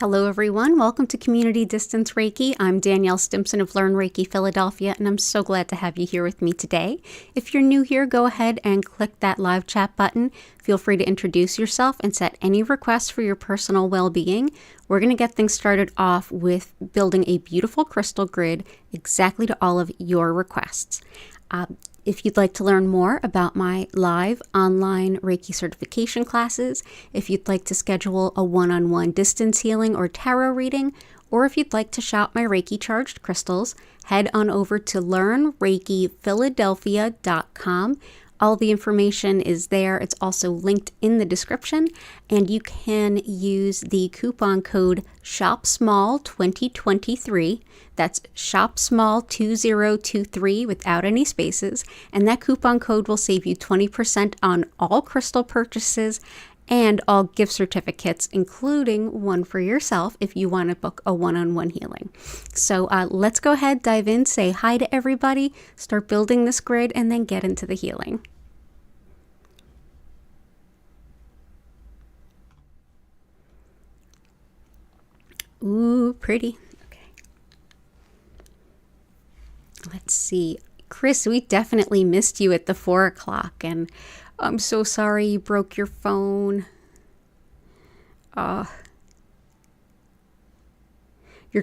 Hello everyone, welcome to Community Distance Reiki. I'm Danielle Stimpson of Learn Reiki Philadelphia, and I'm so glad to have you here with me today. If you're new here, go ahead and click that live chat button. Feel free to introduce yourself and set any requests for your personal well-being. We're going to get things started off with building a beautiful crystal grid exactly to all of your requests. If you'd like to learn more about my live online Reiki certification classes, if you'd like to schedule a one-on-one distance healing or tarot reading, or if you'd like to shop my Reiki charged crystals, head on over to learnreikiphiladelphia.com. All the information is there. It's also linked in the description, and you can use the coupon code SHOPSMALL2023. That's SHOPSMALL2023 without any spaces, and that coupon code will save you 20% on all crystal purchases and all gift certificates, including one for yourself if you want to book a one-on-one healing. So let's go ahead, dive in, say hi to everybody, start building this grid, and then get into the healing. Ooh, pretty. Okay. Let's see. Chris, we definitely missed you at the 4 o'clock, and I'm so sorry you broke your phone. You're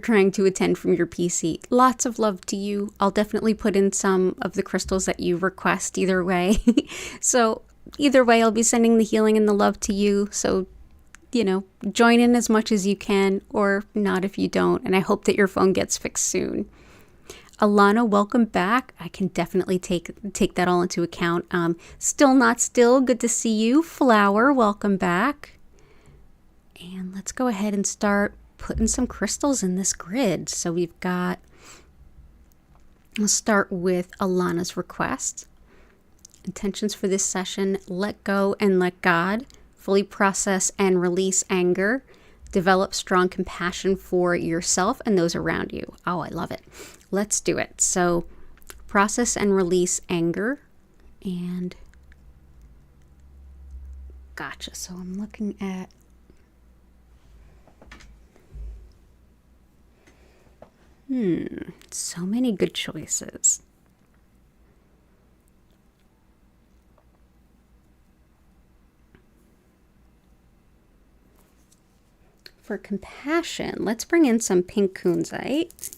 trying to attend from your PC. Lots of love to you. I'll definitely put in some of the crystals that you request either way. So either way, I'll be sending the healing and the love to you. So, join in as much as you can, or not if you don't. And I hope that your phone gets fixed soon. Alana, welcome back. I can definitely take that all into account. Still not still. Good to see you. Flower, welcome back. And let's go ahead and start putting some crystals in this grid. So we'll start with Alana's request. Intentions for this session: let go and let God, fully process and release anger, develop strong compassion for yourself and those around you. Oh, I love it. Let's do it. So process and release anger. And gotcha. So I'm looking at so many good choices. For compassion, let's bring in some pink kunzite.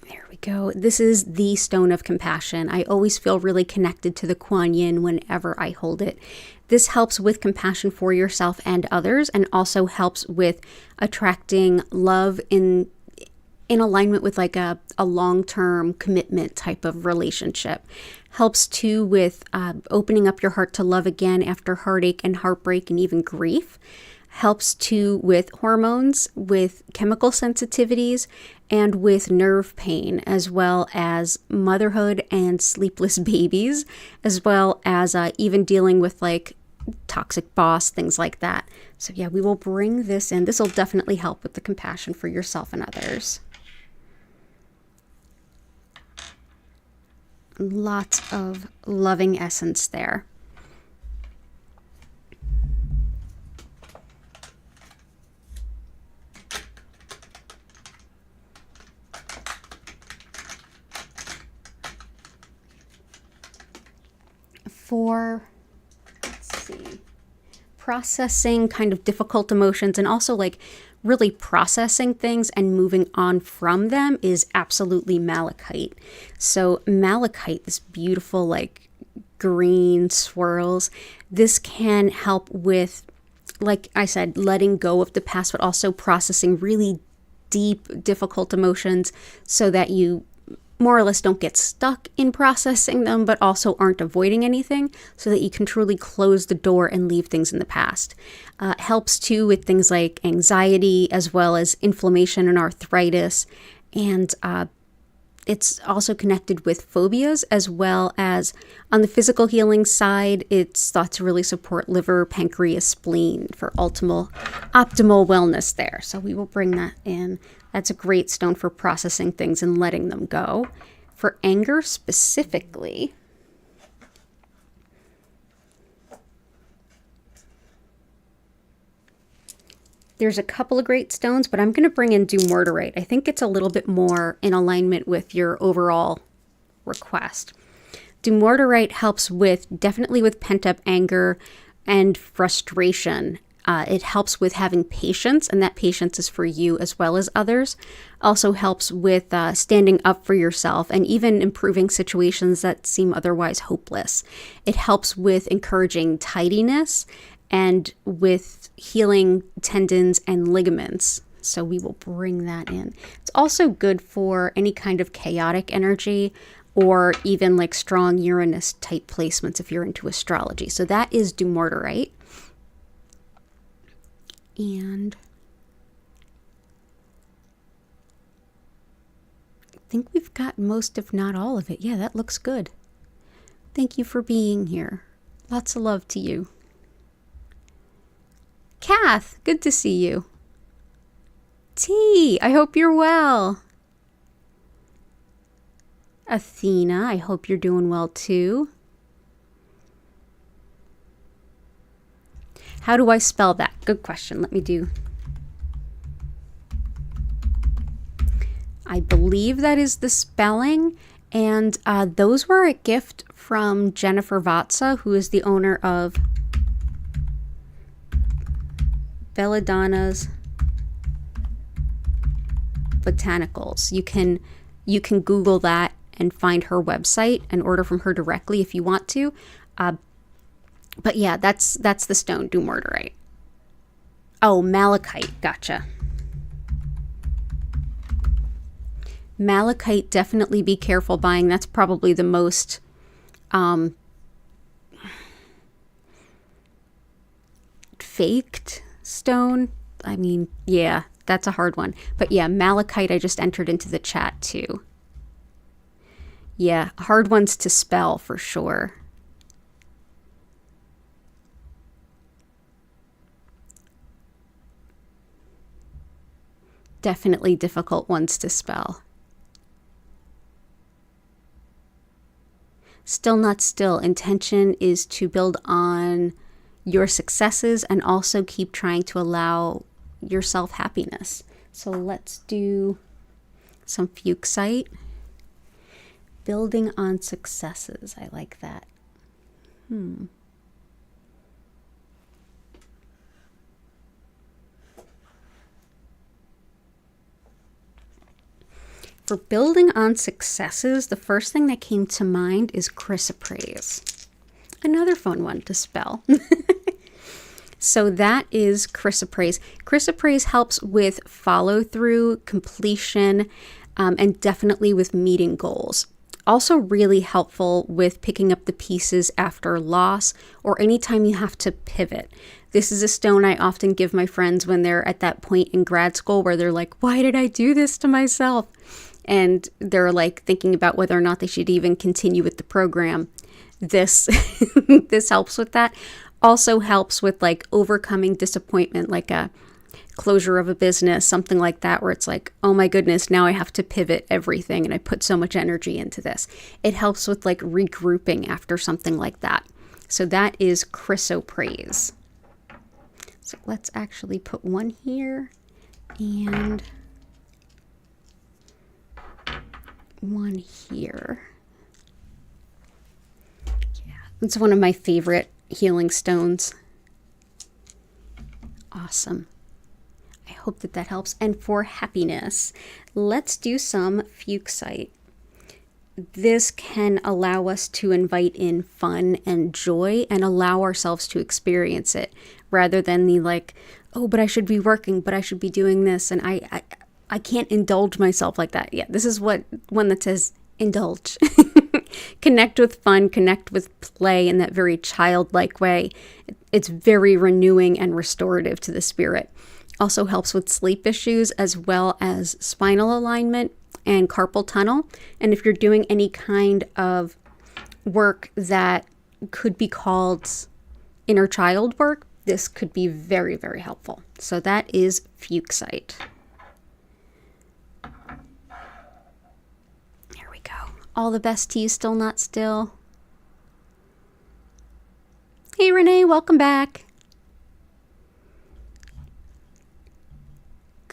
There we go. This is the stone of compassion. I always feel really connected to the Kuan Yin whenever I hold it. This helps with compassion for yourself and others, and also helps with attracting love in alignment with like a long-term commitment type of relationship. Helps too with opening up your heart to love again after heartache and heartbreak and even grief. Helps too with hormones, with chemical sensitivities, and with nerve pain, as well as motherhood and sleepless babies, as well as even dealing with like toxic boss, things like that. So yeah, we will bring this in. This will definitely help with the compassion for yourself and others. Lots of loving essence there. For, let's see, processing kind of difficult emotions and also like really processing things and moving on from them is absolutely malachite. So malachite, this beautiful like green swirls, this can help with, like I said, letting go of the past, but also processing really deep, difficult emotions so that you more or less don't get stuck in processing them, but also aren't avoiding anything, so that you can truly close the door and leave things in the past. Helps too with things like anxiety, as well as inflammation and arthritis. And it's also connected with phobias, as well as on the physical healing side, it's thought to really support liver, pancreas, spleen for optimal wellness there. So we will bring that in. That's a great stone for processing things and letting them go. For anger specifically, There's a couple of great stones, but I'm going to bring in dumortierite. I think it's a little bit more in alignment with your overall request. Dumortierite helps definitely with pent-up anger and frustration. It helps with having patience, and that patience is for you as well as others. Also helps with standing up for yourself and even improving situations that seem otherwise hopeless. It helps with encouraging tidiness and with healing tendons and ligaments. So we will bring that in. It's also good for any kind of chaotic energy or even like strong Uranus type placements if you're into astrology. So that is dumortierite. And I think we've got most, if not all of it. Yeah, that looks good. Thank you for being here. Lots of love to you. Kath, good to see you. T, I hope you're well. Athena, I hope you're doing well too. How do I spell that? Good question. Let me do. I believe that is the spelling. And those were a gift from Jennifer Vatsa, who is the owner of Belladonna's Botanicals. You can Google that and find her website and order from her directly if you want to. But yeah, that's the stone, dumortierite. Oh, malachite. Gotcha. Malachite, definitely be careful buying. That's probably the most faked stone. I mean, yeah, that's a hard one. But yeah, malachite I just entered into the chat too. Yeah, hard ones to spell for sure. Definitely difficult ones to spell. Still not still. Intention is to build on your successes and also keep trying to allow yourself happiness. So let's do some fuchsite. Building on successes. I like that. For building on successes, the first thing that came to mind is chrysoprase. Another fun one to spell. So that is chrysoprase. Chrysoprase helps with follow through, completion, and definitely with meeting goals. Also really helpful with picking up the pieces after loss or anytime you have to pivot. This is a stone I often give my friends when they're at that point in grad school where they're like, why did I do this to myself? And they're like thinking about whether or not they should even continue with the program. This this helps with that. Also helps with like overcoming disappointment, like a closure of a business, something like that, where it's like, oh my goodness, now I have to pivot everything and I put so much energy into this. It helps with like regrouping after something like that. So that is chrysoprase. So let's actually put one here and one here. Yeah, it's one of my favorite healing stones. Awesome. I hope that that helps. And for happiness, let's do some fuchsite. This can allow us to invite in fun and joy and allow ourselves to experience it rather than the like, oh, but I should be working, but I should be doing this. And I can't indulge myself like that. Yeah, this is one that says indulge. Connect with fun, connect with play in that very childlike way. It's very renewing and restorative to the spirit. Also helps with sleep issues as well as spinal alignment and carpal tunnel. And if you're doing any kind of work that could be called inner child work, this could be very, very helpful. So that is fuchsite. There we go. All the best to you, still not still. Hey Renee, welcome back.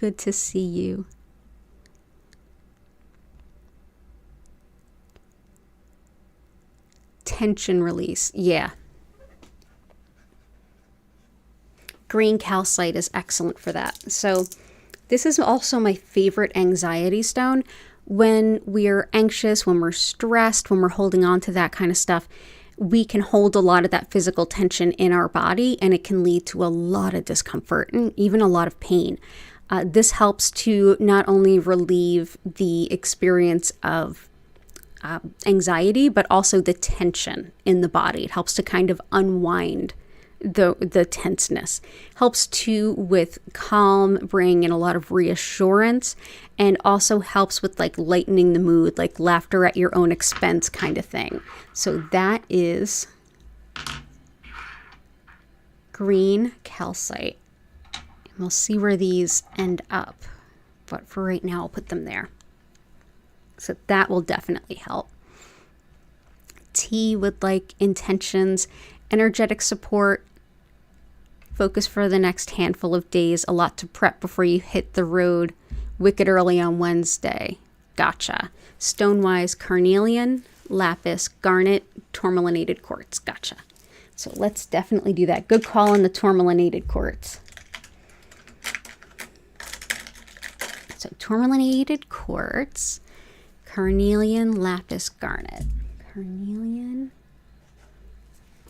good to see you. Tension release. Yeah. Green calcite is excellent for that. So this is also my favorite anxiety stone. When we're anxious, when we're stressed, when we're holding on to that kind of stuff, we can hold a lot of that physical tension in our body, and it can lead to a lot of discomfort and even a lot of pain. This helps to not only relieve the experience of anxiety, but also the tension in the body. It helps to kind of unwind the tenseness. Helps too with calm, bringing in a lot of reassurance, and also helps with like lightening the mood, like laughter at your own expense kind of thing. So that is green calcite. And we'll see where these end up, but for right now I'll put them there. So that will definitely help. Tea with like intentions, energetic support, focus for the next handful of days, a lot to prep before you hit the road, wicked early on Wednesday. Gotcha. Stonewise, carnelian, lapis, garnet, tourmalinated quartz. Gotcha. So let's definitely do that. Good call on the tourmalinated quartz. So tourmalinated quartz, carnelian, lapis, garnet. Carnelian,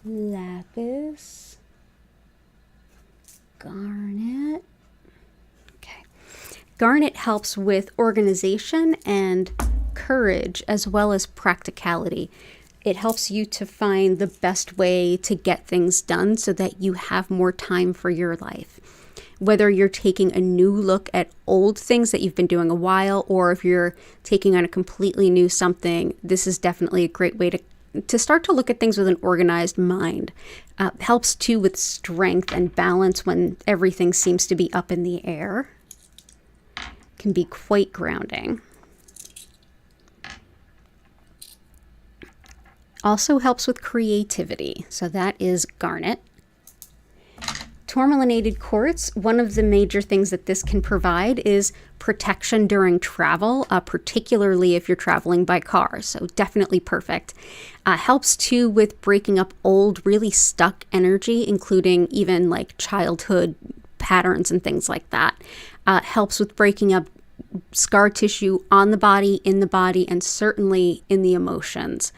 lapis, garnet. Okay. Garnet helps with organization and courage as well as practicality. It helps you to find the best way to get things done so that you have more time for your life. Whether you're taking a new look at old things that you've been doing a while, or if you're taking on a completely new something, this is definitely a great way to start to look at things with an organized mind. Helps too with strength and balance when everything seems to be up in the air. Can be quite grounding. Also helps with creativity. So that is garnet. Tourmalinated quartz, one of the major things that this can provide is protection during travel, particularly if you're traveling by car. So definitely perfect. Helps too with breaking up old, really stuck energy, including even like childhood patterns and things like that. Helps with breaking up scar tissue on the body, in the body, and certainly in the emotions.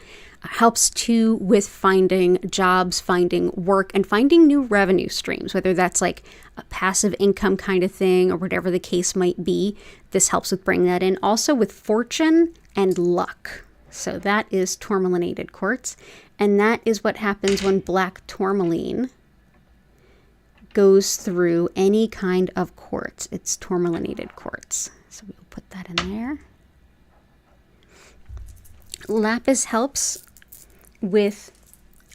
Helps too with finding jobs, finding work, and finding new revenue streams, whether that's like a passive income kind of thing or whatever the case might be. This helps with bringing that in. Also with fortune and luck. So that is tourmalinated quartz. And that is what happens when black tourmaline goes through any kind of quartz. It's tourmalinated quartz. So we'll put that in there. Lapis helps with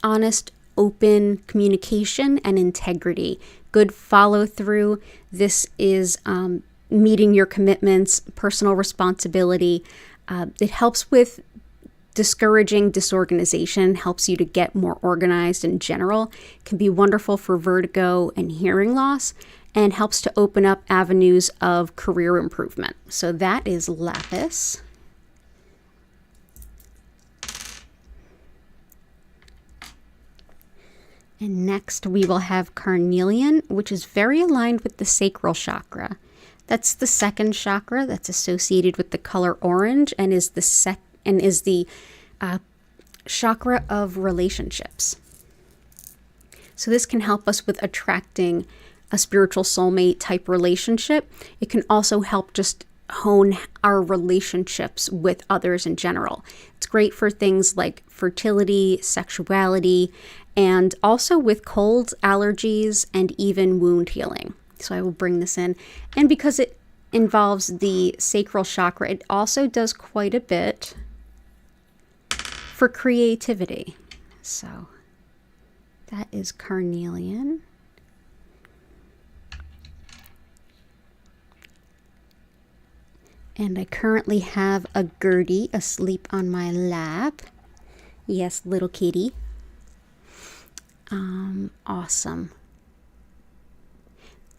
honest, open communication and integrity. Good follow through. This is meeting your commitments, personal responsibility. It helps with discouraging disorganization, helps you to get more organized in general. Can be wonderful for vertigo and hearing loss, and helps to open up avenues of career improvement. So that is lapis. And next we will have carnelian, which is very aligned with the sacral chakra. That's the second chakra that's associated with the color orange and is the chakra of relationships. So this can help us with attracting a spiritual soulmate type relationship. It can also help just hone our relationships with others in general. It's great for things like fertility, sexuality, and also with colds, allergies, and even wound healing. So I will bring this in. And because it involves the sacral chakra, it also does quite a bit for creativity. So that is carnelian. And I currently have a Gertie asleep on my lap. Yes, little kitty. Awesome.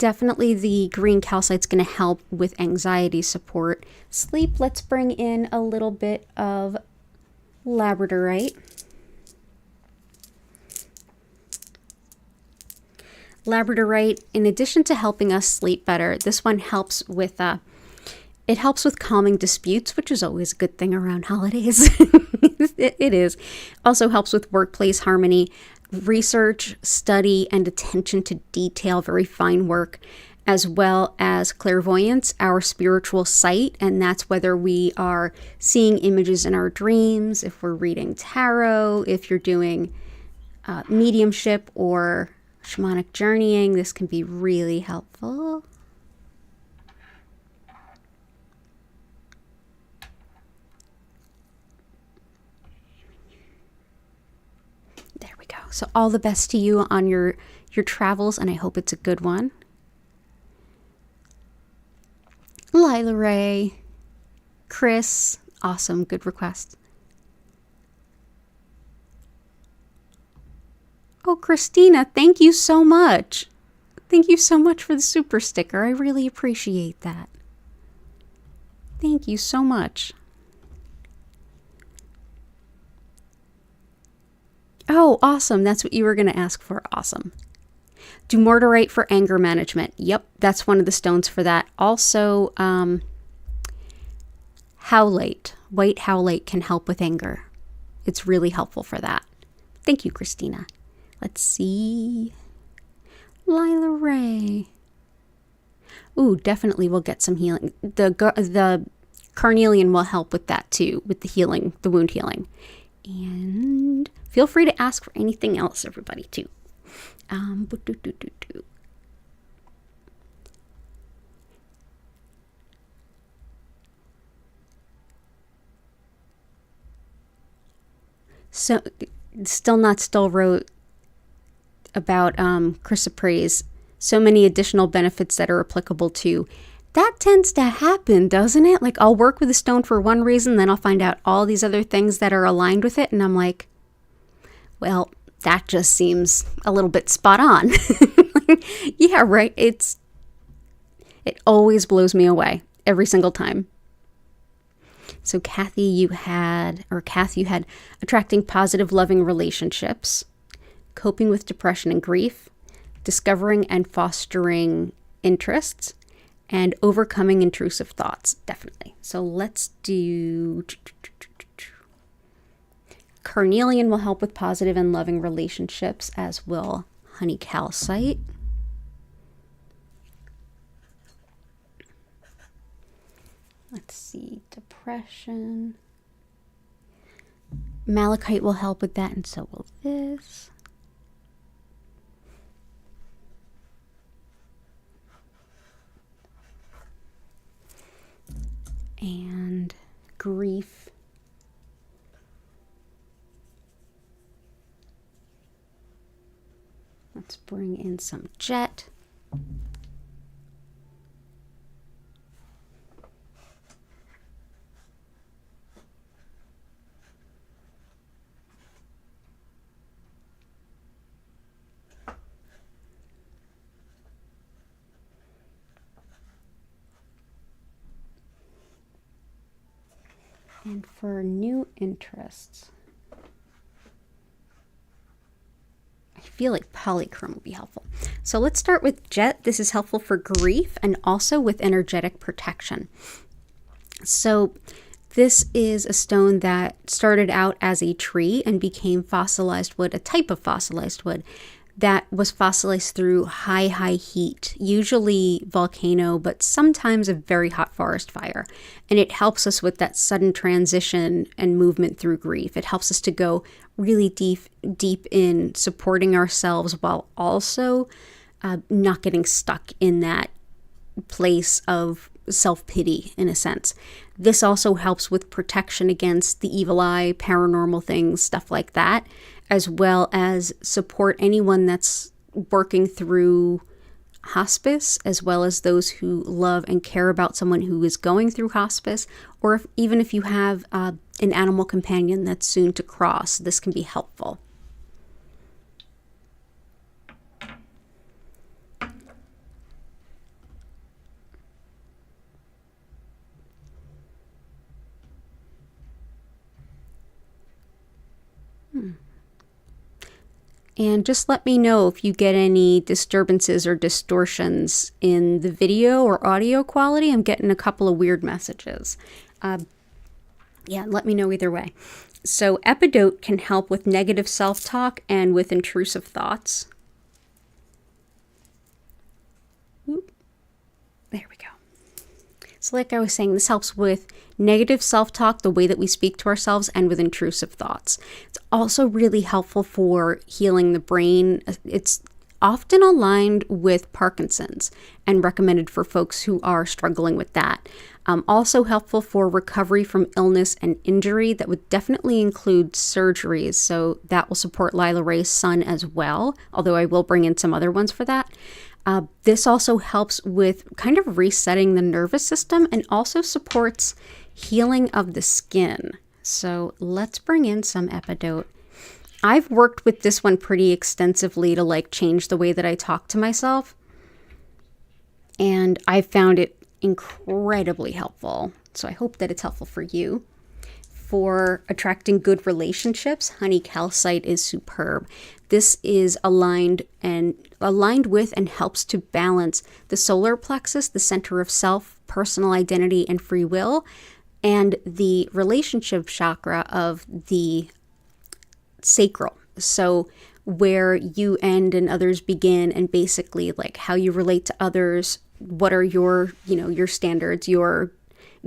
Definitely the green calcite's going to help with anxiety support. Sleep, let's bring in a little bit of labradorite. Labradorite, in addition to helping us sleep better, this one helps with it helps with calming disputes, which is always a good thing around holidays. It is. Also helps with workplace harmony, research, study, and attention to detail, very fine work, as well as clairvoyance, our spiritual sight, and that's whether we are seeing images in our dreams, if we're reading tarot, if you're doing mediumship or shamanic journeying, this can be really helpful. There we go. So all the best to you on your travels, and I hope it's a good one. Lila Ray, Chris, awesome, good request. Oh, Christina, thank you so much. Thank you so much for the super sticker. I really appreciate that. Thank you so much. Oh, awesome. That's what you were going to ask for. Awesome. Dumortierite for anger management. Yep, that's one of the stones for that. Also, howlite. White howlite can help with anger. It's really helpful for that. Thank you, Christina. Let's see. Lila Ray. Ooh, definitely we'll get some healing. The carnelian will help with that too, with the healing, the wound healing. And feel free to ask for anything else, everybody, too. So, Still Not Still wrote about chrysoprase, so many additional benefits that are applicable to. That tends to happen, doesn't it? Like, I'll work with a stone for one reason, then I'll find out all these other things that are aligned with it, and I'm like, well, that just seems a little bit spot on. Yeah, right. It always blows me away every single time. So Kath, you had attracting positive, loving relationships, coping with depression and grief, discovering and fostering interests, and overcoming intrusive thoughts. Definitely. So let's do... Carnelian will help with positive and loving relationships, as will honey calcite. Let's see, depression. Malachite will help with that, and so will this. And grief. Let's bring in some jet. And for new interests, I feel like polychrome would be helpful. So let's start with jet. This is helpful for grief and also with energetic protection. So this is a stone that started out as a tree and became fossilized wood, a type of fossilized wood that was fossilized through high heat, usually volcano, but sometimes a very hot forest fire. And it helps us with that sudden transition and movement through grief. It helps us to go really deep in supporting ourselves while also not getting stuck in that place of self-pity, in a sense. This also helps with protection against the evil eye, paranormal things, stuff like that, as well as support anyone that's working through hospice, as well as those who love and care about someone who is going through hospice, or even if you have an animal companion that's soon to cross, this can be helpful. And just let me know if you get any disturbances or distortions in the video or audio quality. I'm getting a couple of weird messages. Yeah, let me know either way. So Epidote can help with negative self-talk and with intrusive thoughts. Oop. There we go. So like I was saying, this helps with negative self-talk, the way that we speak to ourselves, and with intrusive thoughts. It's also really helpful for healing the brain. It's often aligned with Parkinson's and recommended for folks who are struggling with that. Also helpful for recovery from illness and injury. That would definitely include surgeries. So that will support Lila Ray's son as well, although I will bring in some other ones for that. This also helps with kind of resetting the nervous system and also supports healing of the skin. So let's bring in some Epidote. I've worked with this one pretty extensively to like change the way that I talk to myself. And I found it incredibly helpful. So I hope that it's helpful for you. For attracting good relationships, honey calcite is superb. This is aligned with and helps to balance the solar plexus, the center of self, personal identity, and free will, and the relationship chakra of the sacral. So where you end and others begin, and basically like how you relate to others, what are your standards, your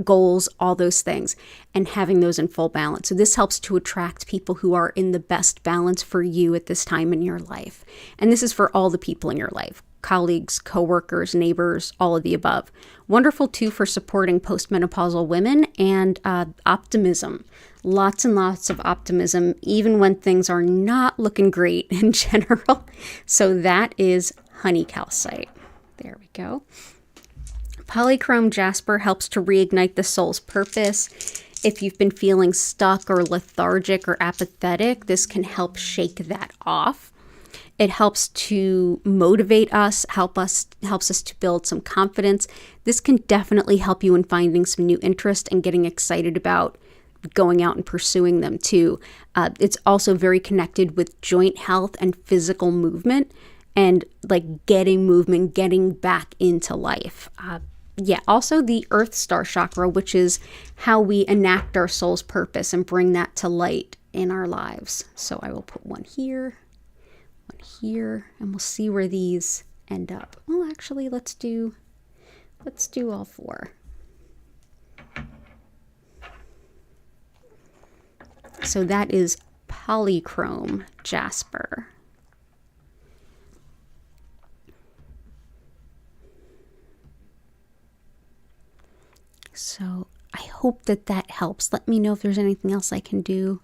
goals, all those things, and having those in full balance. So this helps to attract people who are in the best balance for you at this time in your life. And this is for all the people in your life, colleagues, coworkers, neighbors, all of the above. Wonderful too for supporting postmenopausal women and optimism. Lots and lots of optimism, even when things are not looking great in general. So that is honey calcite. There we go. Polychrome jasper helps to reignite the soul's purpose. If you've been feeling stuck or lethargic or apathetic, this can help shake that off. It helps to motivate us, helps us to build some confidence. This can definitely help you in finding some new interest and getting excited about going out and pursuing them too. It's also very connected with joint health and physical movement and like getting movement, getting back into life. Also the Earth Star chakra, which is how we enact our soul's purpose and bring that to light in our lives. So I will put one here, and we'll see where these end up. Well, actually, let's do all four. So that is polychrome jasper. So I hope that helps. Let me know if there's anything else I can do.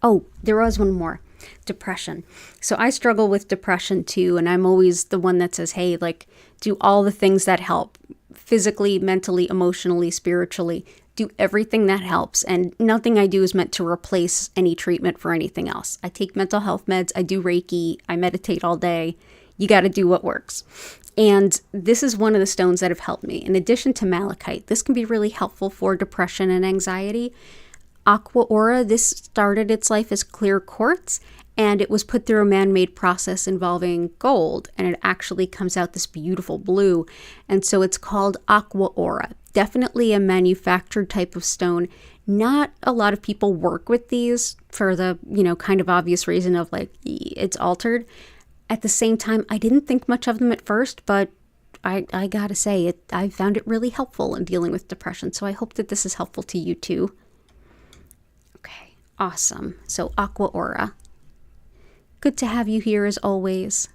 Oh, there was one more. Depression. So I struggle with depression too, and I'm always the one that says, hey, like, do all the things that help. Physically, mentally, emotionally, spiritually. Do everything that helps. And nothing I do is meant to replace any treatment for anything else. I take mental health meds. I do Reiki. I meditate all day. You got to do what works. And this is one of the stones that have helped me. In addition to malachite, this can be really helpful for depression and anxiety. Aqua Aura, this started its life as clear quartz, and it was put through a man-made process involving gold, and it actually comes out this beautiful blue. And so it's called Aqua Aura. Definitely a manufactured type of stone. Not a lot of people work with these for the, kind of obvious reason of like, it's altered. At the same time, I didn't think much of them at first, but I gotta say, I found it really helpful in dealing with depression. So I hope that this is helpful to you too. Okay, awesome. So Aqua Aura. Good to have you here as always.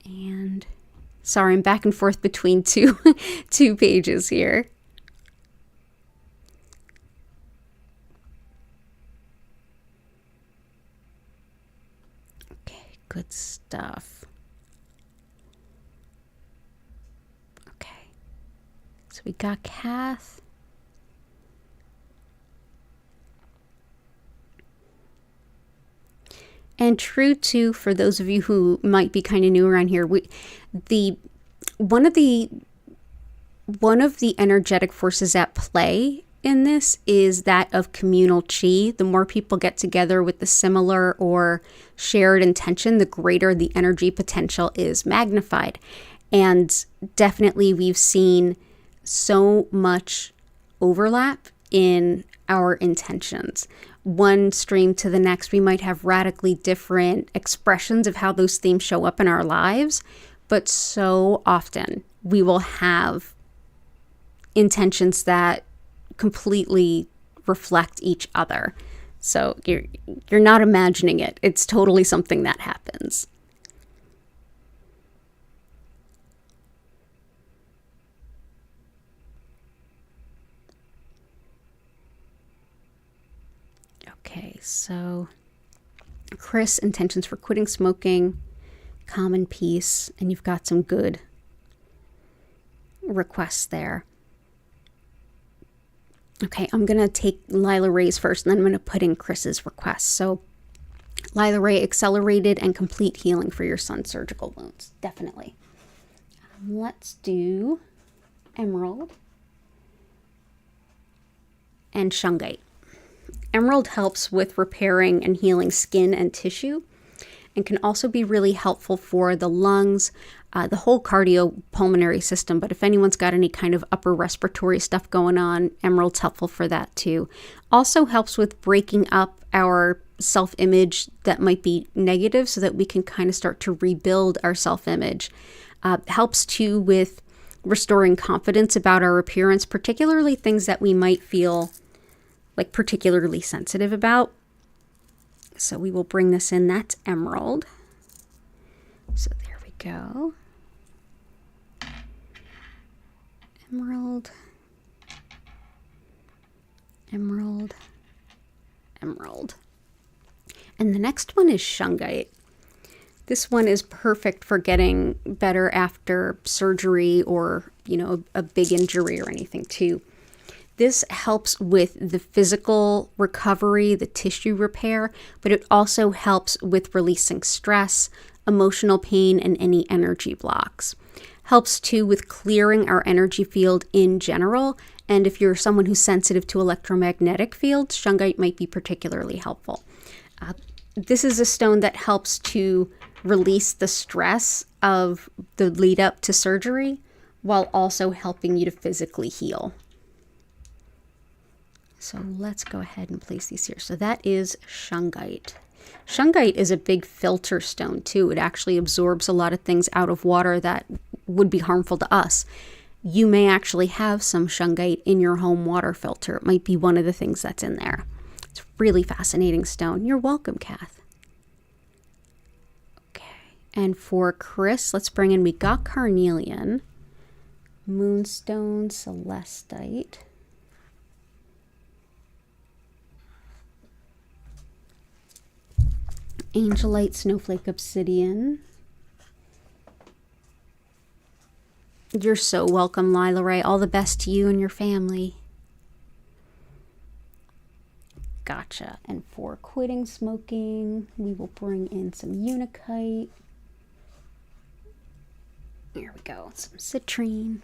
And sorry, I'm back and forth between two pages here. Good stuff. Okay. So we got Kath. And true too, for those of you who might be kind of new around here, one of the energetic forces at play in this is that of communal chi. The more people get together with the similar or shared intention, the greater the energy potential is magnified. And definitely we've seen so much overlap in our intentions. One stream to the next, we might have radically different expressions of how those themes show up in our lives, but so often we will have intentions that completely reflect each other. So you're not imagining it. It's totally something that happens. Okay, so Chris, intentions for quitting smoking, calm and peace, and you've got some good requests there. Okay, I'm going to take Lila Ray's first, and then I'm going to put in Chris's requests. So Lila Ray, accelerated and complete healing for your son's surgical wounds. Definitely. Let's do Emerald and Shungite. Emerald helps with repairing and healing skin and tissue, and can also be really helpful for the lungs, the whole cardiopulmonary system. But if anyone's got any kind of upper respiratory stuff going on, Emerald's helpful for that too. Also helps with breaking up our self-image that might be negative so that we can kind of start to rebuild our self-image. Helps too with restoring confidence about our appearance, particularly things that we might feel like particularly sensitive about. So we will bring this in. That's Emerald. So there we go. Emerald, Emerald, Emerald. And the next one is Shungite. This one is perfect for getting better after surgery or, a big injury or anything too. This helps with the physical recovery, the tissue repair, but it also helps with releasing stress, emotional pain, and any energy blocks. Helps too with clearing our energy field in general. And if you're someone who's sensitive to electromagnetic fields, Shungite might be particularly helpful. This is a stone that helps to release the stress of the lead up to surgery while also helping you to physically heal. So let's go ahead and place these here. So that is Shungite. Shungite is a big filter stone too. It actually absorbs a lot of things out of water that would be harmful to us. You may actually have some Shungite in your home water filter. It might be one of the things that's in there. It's a really fascinating stone. You're welcome, Kath. Okay. And for Chris, let's bring in, we got Carnelian, Moonstone, Celestite, Angelite, Snowflake, Obsidian. You're so welcome, Lila Ray. All the best to you and your family. Gotcha. And for quitting smoking, we will bring in some Unakite. There we go. Some citrine.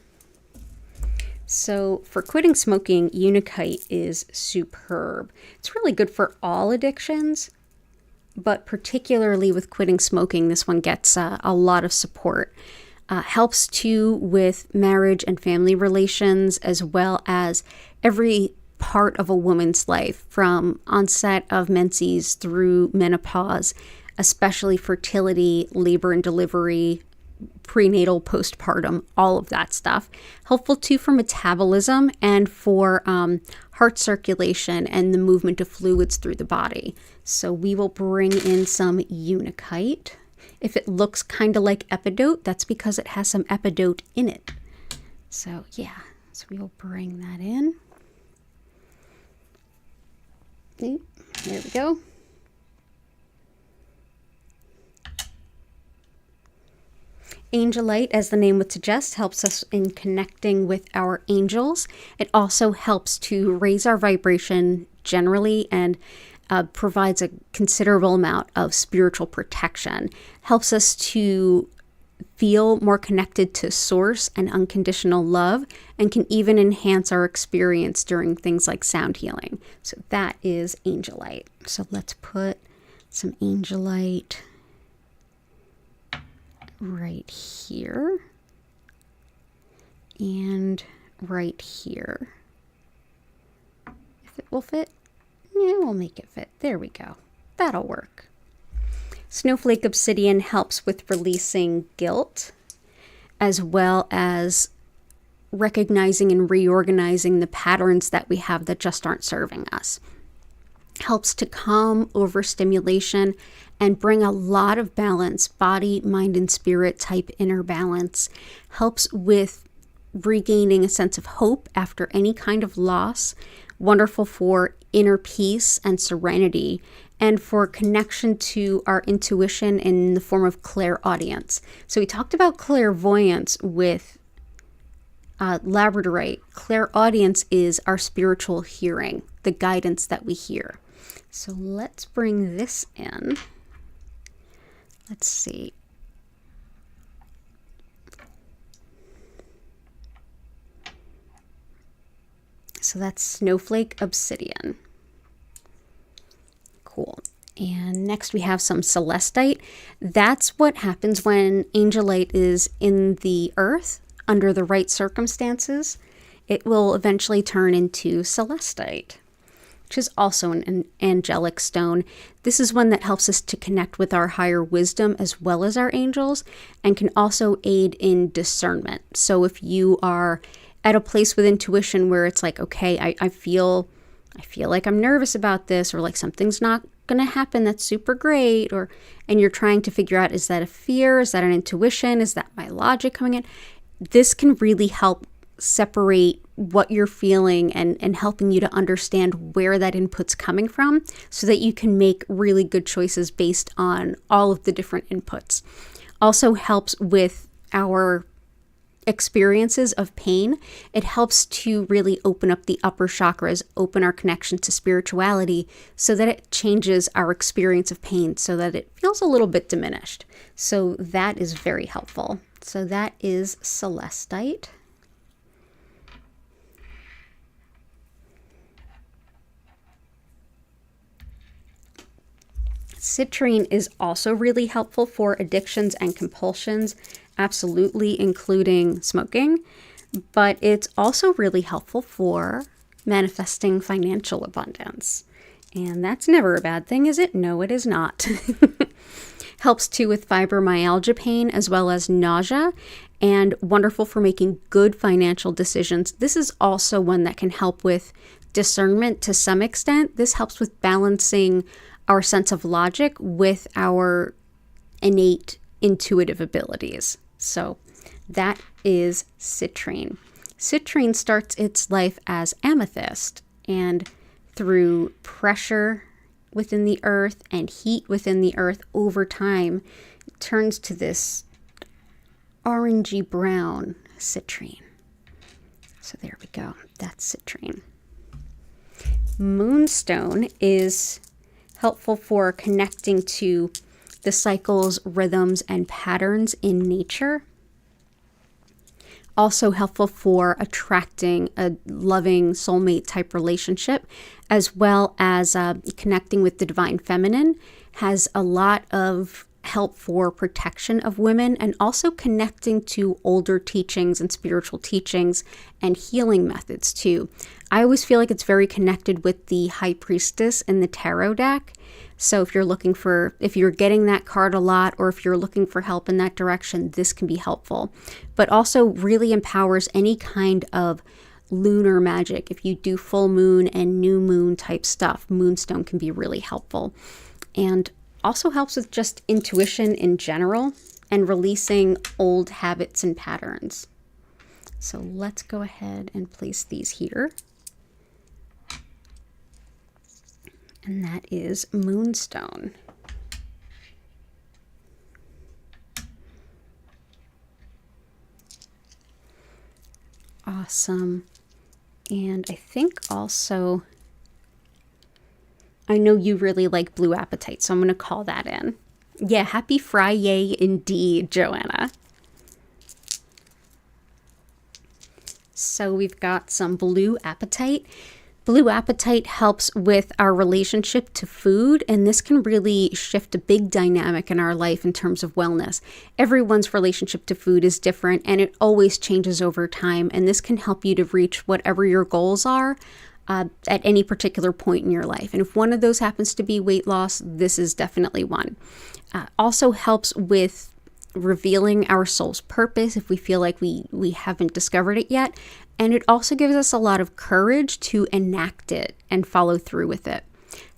So for quitting smoking, Unakite is superb. It's really good for all addictions, but particularly with quitting smoking, this one gets a lot of support. Helps too with marriage and family relations, as well as every part of a woman's life, from onset of menses through menopause, especially fertility, labor and delivery, prenatal, postpartum, all of that stuff. Helpful too for metabolism and for heart circulation and the movement of fluids through the body. So we will bring in some Unakite. If it looks kind of like epidote, that's because it has some epidote in it. So yeah, so we will bring that in. There we go. Angelite, as the name would suggest, helps us in connecting with our angels. It also helps to raise our vibration generally and provides a considerable amount of spiritual protection. Helps us to feel more connected to source and unconditional love, and can even enhance our experience during things like sound healing. So that is angelite. So let's put some angelite right here and right here. If it will fit, yeah, we'll make it fit. There we go. That'll work. Snowflake obsidian helps with releasing guilt, as well as recognizing and reorganizing the patterns that we have that just aren't serving us. Helps to calm overstimulation and bring a lot of balance, body, mind, and spirit type inner balance. Helps with regaining a sense of hope after any kind of loss. Wonderful for inner peace and serenity, and for connection to our intuition in the form of clairaudience. So we talked about clairvoyance with labradorite. Clairaudience is our spiritual hearing, the guidance that we hear. So let's bring this in. Let's see. So that's snowflake obsidian. Cool. And next we have some celestite. That's what happens when angelite is in the earth under the right circumstances. It will eventually turn into celestite, which is also an angelic stone. This is one that helps us to connect with our higher wisdom as well as our angels, and can also aid in discernment. So if you are at a place with intuition where it's like, okay, I feel like I'm nervous about this, or like something's not going to happen that's super great, and you're trying to figure out, is that a fear? Is that an intuition? Is that my logic coming in? This can really help separate what you're feeling and helping you to understand where that input's coming from, so that you can make really good choices based on all of the different inputs. Also helps with our experiences of pain. It helps to really open up the upper chakras, open our connection to spirituality, so that it changes our experience of pain, so that it feels a little bit diminished. So that is very helpful. So that is celestite. Citrine is also really helpful for addictions and compulsions, absolutely including smoking, but it's also really helpful for manifesting financial abundance. And that's never a bad thing, is it? No, it is not. Helps too with fibromyalgia pain as well as nausea, and wonderful for making good financial decisions. This is also one that can help with discernment to some extent. This helps with balancing our sense of logic with our innate intuitive abilities. So that is citrine. Citrine starts its life as amethyst, and through pressure within the earth and heat within the earth over time, it turns to this orangey brown citrine. So there we go. That's citrine. Moonstone is helpful for connecting to the cycles, rhythms, and patterns in nature. Also helpful for attracting a loving soulmate type relationship, as well as connecting with the divine feminine. Has a lot of help for protection of women, and also connecting to older teachings and spiritual teachings and healing methods too. I always feel like it's very connected with the High Priestess in the tarot deck. So if you're getting that card a lot, or if you're looking for help in that direction, this can be helpful. But also really empowers any kind of lunar magic. If you do full moon and new moon type stuff, moonstone can be really helpful. And also helps with just intuition in general and releasing old habits and patterns. So let's go ahead and place these here. And that is moonstone. Awesome. And I think also, I know you really like blue apatite, so I'm going to call that in. Yeah, happy Friday indeed, Joanna. So we've got some blue apatite. Blue apatite helps with our relationship to food, and this can really shift a big dynamic in our life in terms of wellness. Everyone's relationship to food is different, and it always changes over time, and this can help you to reach whatever your goals are at any particular point in your life. And if one of those happens to be weight loss, this is definitely one. Also helps with revealing our soul's purpose if we feel like we haven't discovered it yet. And it also gives us a lot of courage to enact it and follow through with it.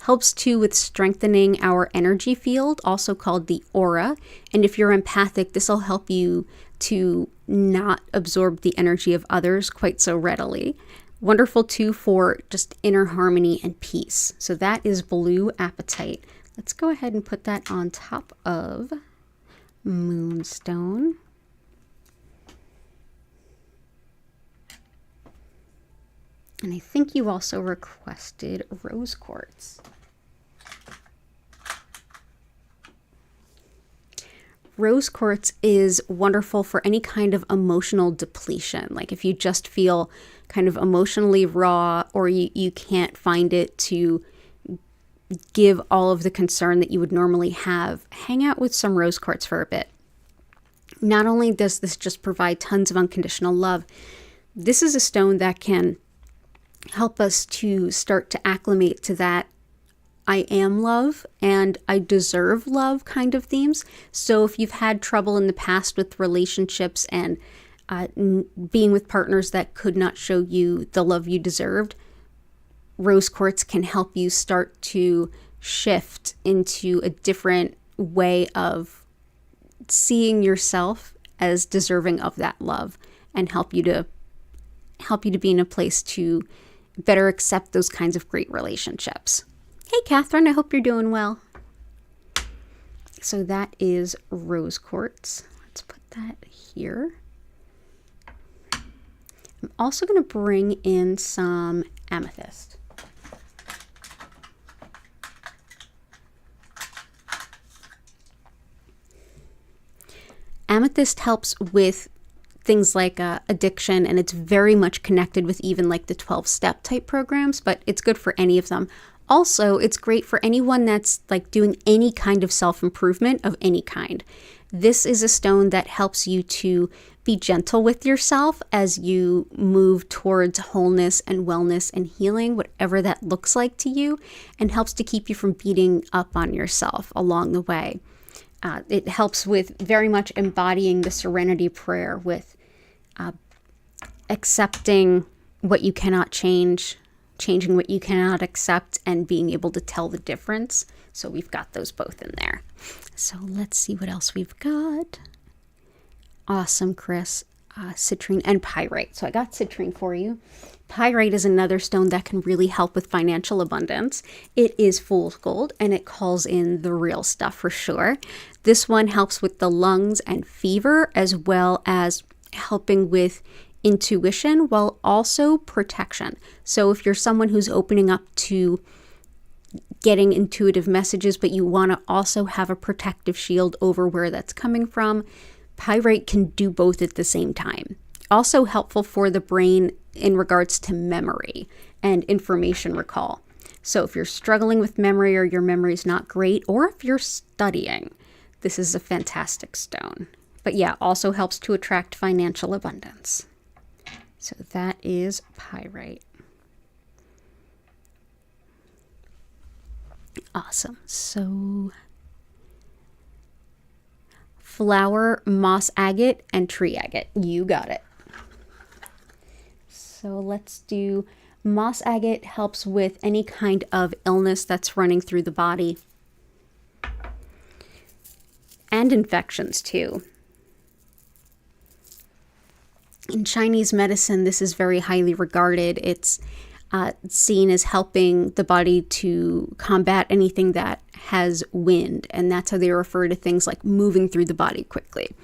Helps too with strengthening our energy field, also called the aura. And if you're empathic, this will help you to not absorb the energy of others quite so readily. Wonderful too for just inner harmony and peace. So that is blue apatite. Let's go ahead and put that on top of moonstone. And I think you also requested rose quartz. Rose quartz is wonderful for any kind of emotional depletion. Like if you just feel kind of emotionally raw, or you can't find it to give all of the concern that you would normally have, hang out with some rose quartz for a bit. Not only does this just provide tons of unconditional love, this is a stone that can help us to start to acclimate to that I am love and I deserve love kind of themes. So if you've had trouble in the past with relationships and being with partners that could not show you the love you deserved, rose quartz can help you start to shift into a different way of seeing yourself as deserving of that love, and help you to be in a place to better accept those kinds of great relationships. Hey, Catherine, I hope you're doing well. So that is rose quartz. Let's put that here. I'm also going to bring in some amethyst. Amethyst helps with things like addiction, and it's very much connected with even like the 12-step type programs, but it's good for any of them. Also, it's great for anyone that's like doing any kind of self-improvement of any kind. This is a stone that helps you to be gentle with yourself as you move towards wholeness and wellness and healing, whatever that looks like to you, and helps to keep you from beating up on yourself along the way. It helps with very much embodying the serenity prayer, with accepting what you cannot change, changing what you cannot accept, and being able to tell the difference. So we've got those both in there. So let's see what else we've got. Awesome, Chris. Citrine and pyrite. So I got citrine for you. Pyrite is another stone that can really help with financial abundance. It is fool's gold, and it calls in the real stuff for sure. This one helps with the lungs and fever, as well as helping with intuition while also protection. So if you're someone who's opening up to getting intuitive messages, but you want to also have a protective shield over where that's coming from, pyrite can do both at the same time. Also helpful for the brain in regards to memory and information recall. So if you're struggling with memory, or your memory is not great, or if you're studying, this is a fantastic stone. But yeah, also helps to attract financial abundance. So that is pyrite. Awesome. So flower, moss agate, and tree agate. You got it. So let's do moss agate. Helps with any kind of illness that's running through the body. And infections too. In Chinese medicine, this is very highly regarded. It's seen as helping the body to combat anything that has wind, and that's how they refer to things like moving through the body quickly.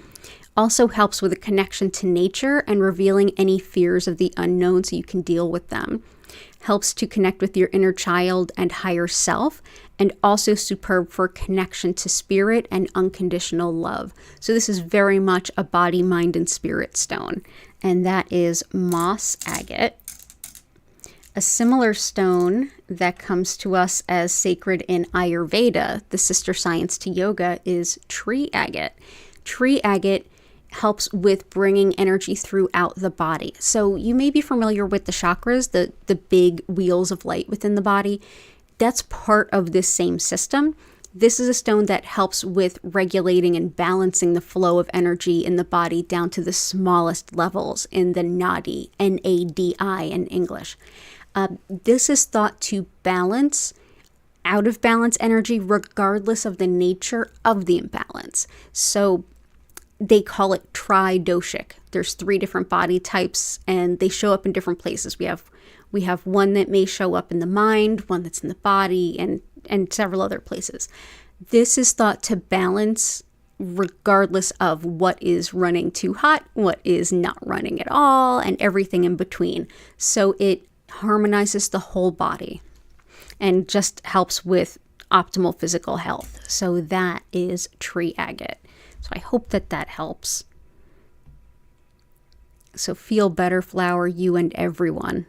Also helps with a connection to nature and revealing any fears of the unknown so you can deal with them. Helps to connect with your inner child and higher self, and also superb for connection to spirit and unconditional love. So this is very much a body, mind, and spirit stone, and that is moss agate. A similar stone that comes to us as sacred in Ayurveda, the sister science to yoga, is tree agate. Tree agate helps with bringing energy throughout the body. So you may be familiar with the chakras, the big wheels of light within the body. That's part of this same system. This is a stone that helps with regulating and balancing the flow of energy in the body down to the smallest levels in the nadi, N-A-D-I in English. This is thought to balance out of balance energy regardless of the nature of the imbalance. So they call it tridoshic. There's 3 different body types and they show up in different places. We have one that may show up in the mind, one that's in the body, and several other places. This is thought to balance regardless of what is running too hot, what is not running at all, and everything in between. So it harmonizes the whole body and just helps with optimal physical health. So that is tree agate. So I hope that helps. So feel better, flower, you and everyone.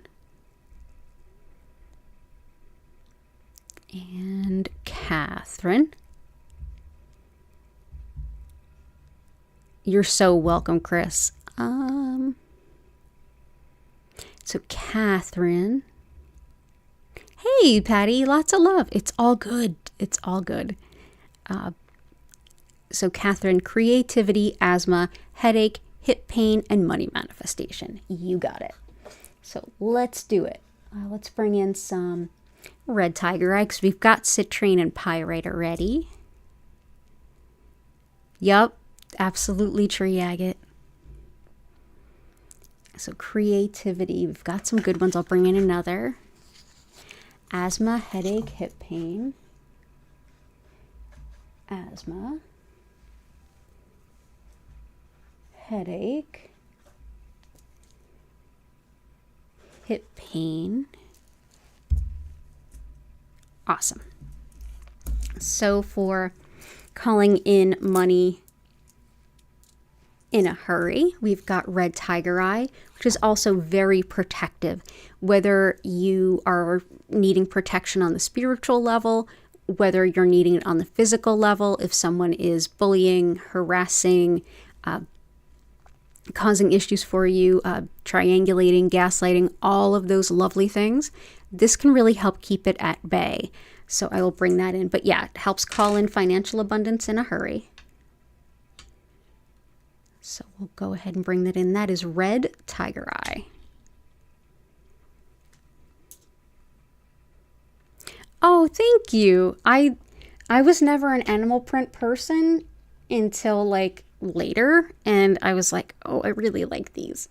And Catherine. You're so welcome, Chris. So Catherine. Hey, Patty, lots of love. It's all good. It's all good. So Catherine, creativity, asthma, headache, hip pain, and money manifestation. You got it. So let's do it. Let's bring in some red tiger eye because we've got citrine and pyrite already. Yup, absolutely tree agate. So creativity, we've got some good ones. I'll bring in another. Asthma, headache, hip pain. Asthma. Headache. Hip pain. Awesome. So for calling in money in a hurry, we've got red tiger eye, which is also very protective. Whether you are needing protection on the spiritual level, whether you're needing it on the physical level, if someone is bullying, harassing, causing issues for you, triangulating, gaslighting, all of those lovely things, this can really help keep it at bay. So I will bring that in. But yeah, it helps call in financial abundance in a hurry. So we'll go ahead and bring that in. That is red tiger eye. Oh, thank you. I was never an animal print person until like later, and I was like, oh, I really like these.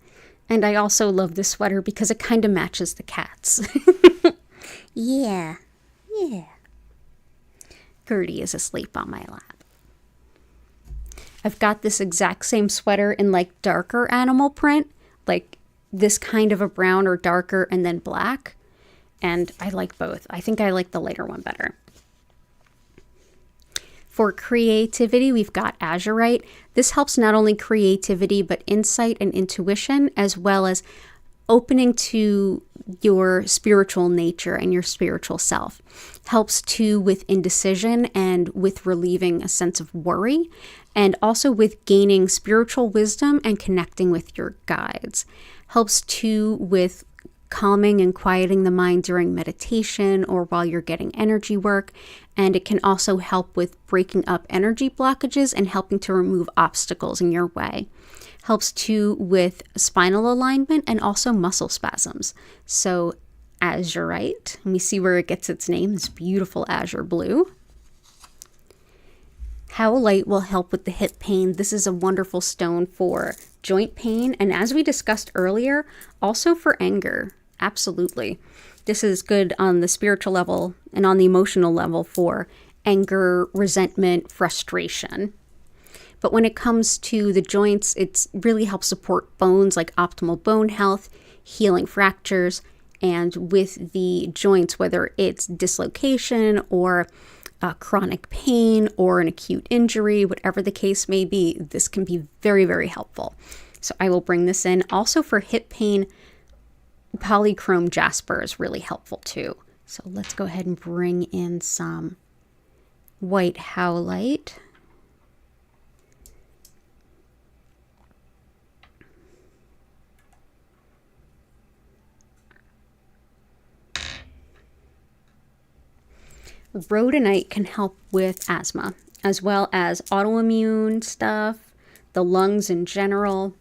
And I also love this sweater because it kind of matches the cats. Yeah. Gertie is asleep on my lap. I've got this exact same sweater in like darker animal print, like this kind of a brown or darker and then black. And I like both. I think I like the lighter one better. For creativity, we've got azurite. This helps not only creativity, but insight and intuition, as well as opening to your spiritual nature and your spiritual self. Helps too with indecision and with relieving a sense of worry, and also with gaining spiritual wisdom and connecting with your guides. Helps too with calming and quieting the mind during meditation or while you're getting energy work. And it can also help with breaking up energy blockages and helping to remove obstacles in your way. Helps too with spinal alignment and also muscle spasms. So azurite, and we see where it gets its name, this beautiful azure blue. Howlite will help with the hip pain. This is a wonderful stone for joint pain, and as we discussed earlier, also for anger. Absolutely. This is good on the spiritual level and on the emotional level for anger, resentment, frustration. But when it comes to the joints, it really helps support bones like optimal bone health, healing fractures, And with the joints, whether it's dislocation or chronic pain or an acute injury, whatever the case may be, this can be very, very helpful. So I will bring this in. Also for hip pain, polychrome jasper is really helpful too. So let's go ahead and bring in some white howlite. Rhodonite can help with asthma, as well as autoimmune stuff, the lungs in general,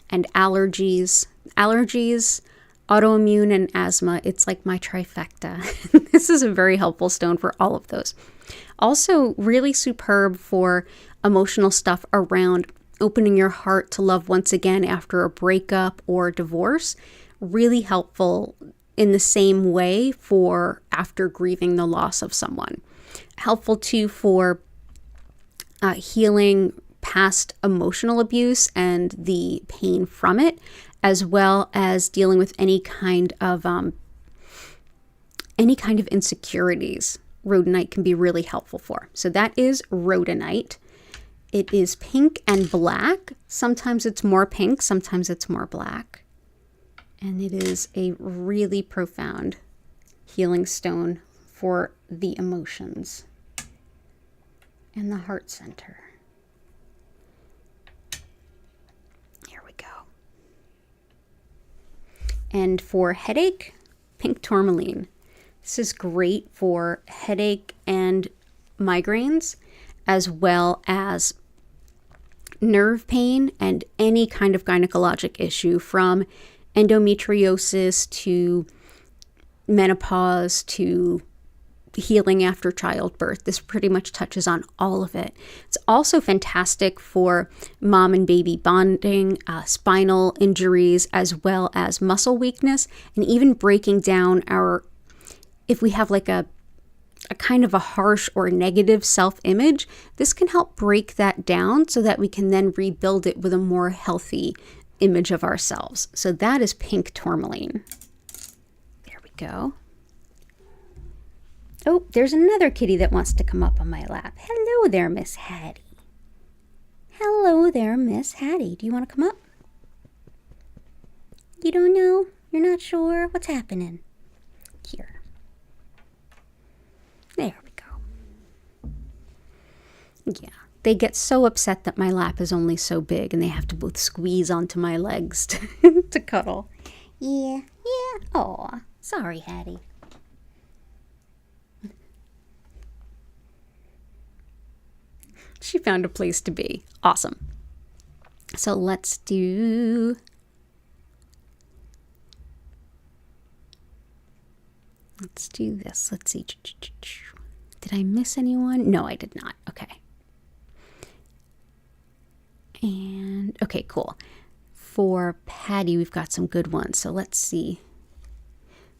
and allergies. Allergies, autoimmune, and asthma, it's like my trifecta. This is a very helpful stone for all of those. Also, really superb for emotional stuff around opening your heart to love once again after a breakup or divorce. Really helpful in the same way for after grieving the loss of someone. Helpful too for healing past emotional abuse and the pain from it, as well as dealing with any kind of insecurities. Rhodonite can be really helpful for. So that is rhodonite. It is pink and black. Sometimes it's more pink, sometimes it's more black. And it is a really profound healing stone for the emotions and the heart center. Here we go. And for headache, pink tourmaline. This is great for headache and migraines, as well as nerve pain and any kind of gynecologic issue, from endometriosis to menopause to healing after childbirth. This pretty much touches on all of it. It's also fantastic for mom and baby bonding, spinal injuries, as well as muscle weakness, and even breaking down if we have like a kind of a harsh or negative self-image, this can help break that down so that we can then rebuild it with a more healthy image of ourselves. So that is pink tourmaline. There we go. Oh, there's another kitty that wants to come up on my lap. Hello there, Miss Hattie. Hello there, Miss Hattie. Do you want to come up? You don't know? You're not sure? What's happening? Here. There we go. Yeah. They get so upset that my lap is only so big and they have to both squeeze onto my legs to cuddle. Yeah. Aw, sorry, Hattie. She found a place to be. Awesome. So let's do... Let's do this. Let's see. Did I miss anyone? No, I did not. Okay. And, okay, cool. For Patty, we've got some good ones. So let's see.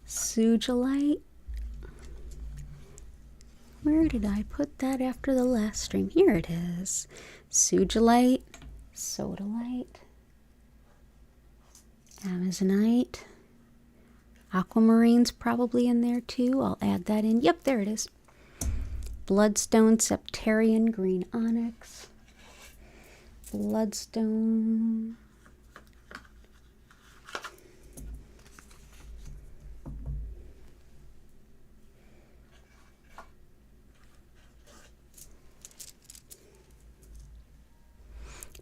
Sugilite. Where did I put that after the last stream? Here it is. Sugilite, sodalite, amazonite, aquamarine's probably in there too. I'll add that in. Yep, there it is. Bloodstone, septarian, green onyx, bloodstone.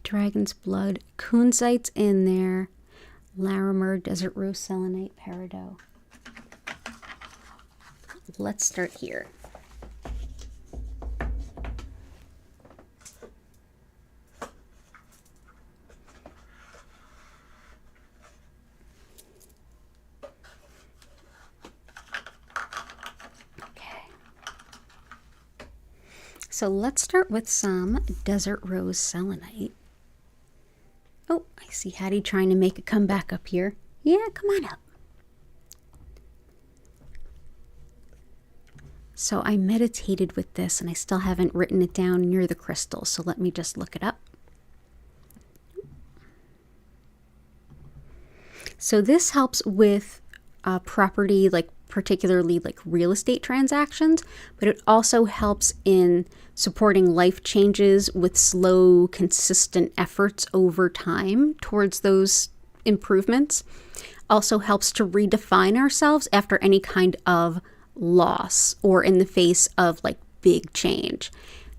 Dragon's blood, kunzite's in there, Larimer, desert rose selenite, peridot. Let's start here. Okay. So let's start with some desert rose selenite. Oh, I see Hattie trying to make a comeback up here. Yeah, come on up. So I meditated with this and I still haven't written it down near the crystal, so let me just look it up. So this helps with property, like particularly like real estate transactions, but it also helps in supporting life changes with slow, consistent efforts over time towards those improvements. Also helps to redefine ourselves after any kind of loss or in the face of like big change.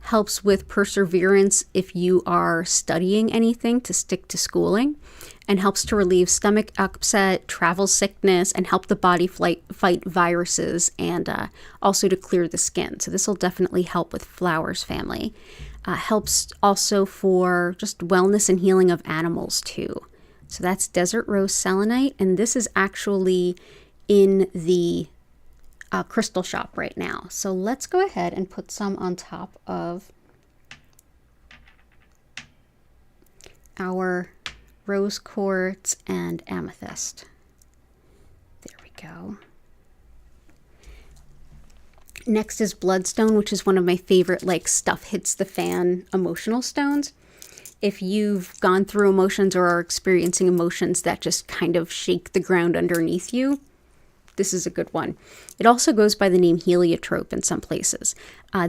Helps with perseverance if you are studying anything to stick to schooling, and helps to relieve stomach upset, travel sickness, and help the body fight viruses, and also to clear the skin. So this will definitely help with flowers family. Helps also for just wellness and healing of animals too. So that's desert rose selenite, and this is actually in the crystal shop right now. So let's go ahead and put some on top of our rose quartz and amethyst. There we go. Next is bloodstone, which is one of my favorite like stuff hits the fan emotional stones. If you've gone through emotions or are experiencing emotions that just kind of shake the ground underneath you, this is a good one. It also goes by the name heliotrope in some places.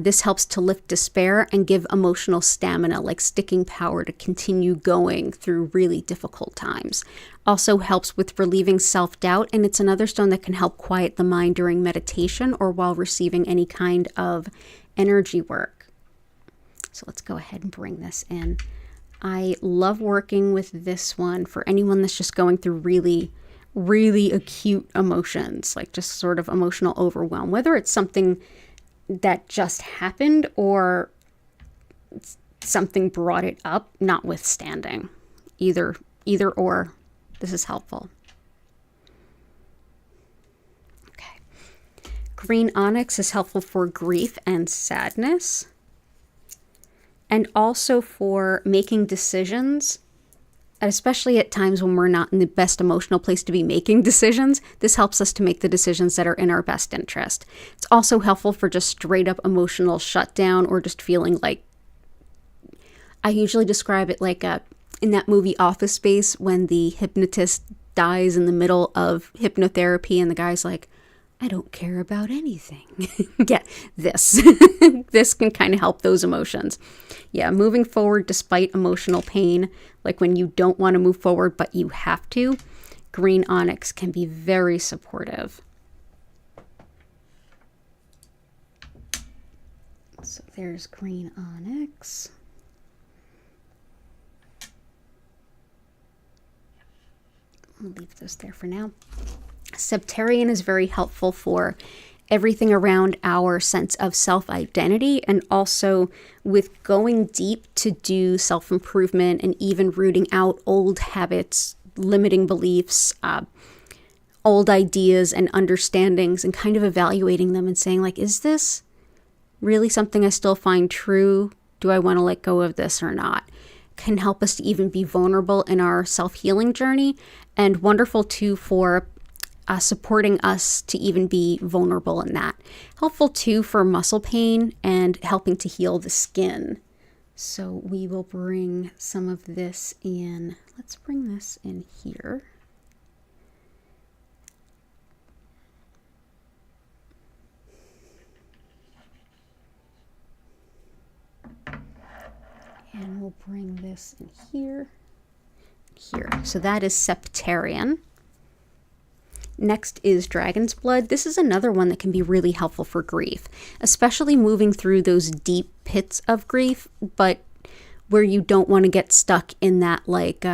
This helps to lift despair and give emotional stamina, like sticking power to continue going through really difficult times. Also helps with relieving self-doubt, and it's another stone that can help quiet the mind during meditation or while receiving any kind of energy work. So let's go ahead and bring this in. I love working with this one for anyone that's just going through really acute emotions, like just sort of emotional overwhelm, whether it's something that just happened or something brought it up, notwithstanding. Either or, this is helpful. Okay. Green onyx is helpful for grief and sadness, and also for making decisions. And especially at times when we're not in the best emotional place to be making decisions, this helps us to make the decisions that are in our best interest. It's also helpful for just straight up emotional shutdown or just feeling like, I usually describe it like in that movie Office Space when the hypnotist dies in the middle of hypnotherapy and the guy's like, I don't care about anything. Yeah, this. This can kind of help those emotions. Yeah, moving forward despite emotional pain, like when you don't want to move forward but you have to, green onyx can be very supportive. So there's green onyx. I'll leave those there for now. Septarian is very helpful for everything around our sense of self-identity, and also with going deep to do self-improvement and even rooting out old habits, limiting beliefs, old ideas and understandings, and kind of evaluating them and saying like, is this really something I still find true? Do I want to let go of this or not? Can help us to even be vulnerable in our self-healing journey, and wonderful too for supporting us to even be vulnerable in that. Helpful too for muscle pain and helping to heal the skin. So we will bring some of this in. Let's bring this in here. And we'll bring this in here. Here. So that is Septarian. Next is dragon's blood. This is another one that can be really helpful for grief, especially moving through those deep pits of grief, but where you don't want to get stuck in that like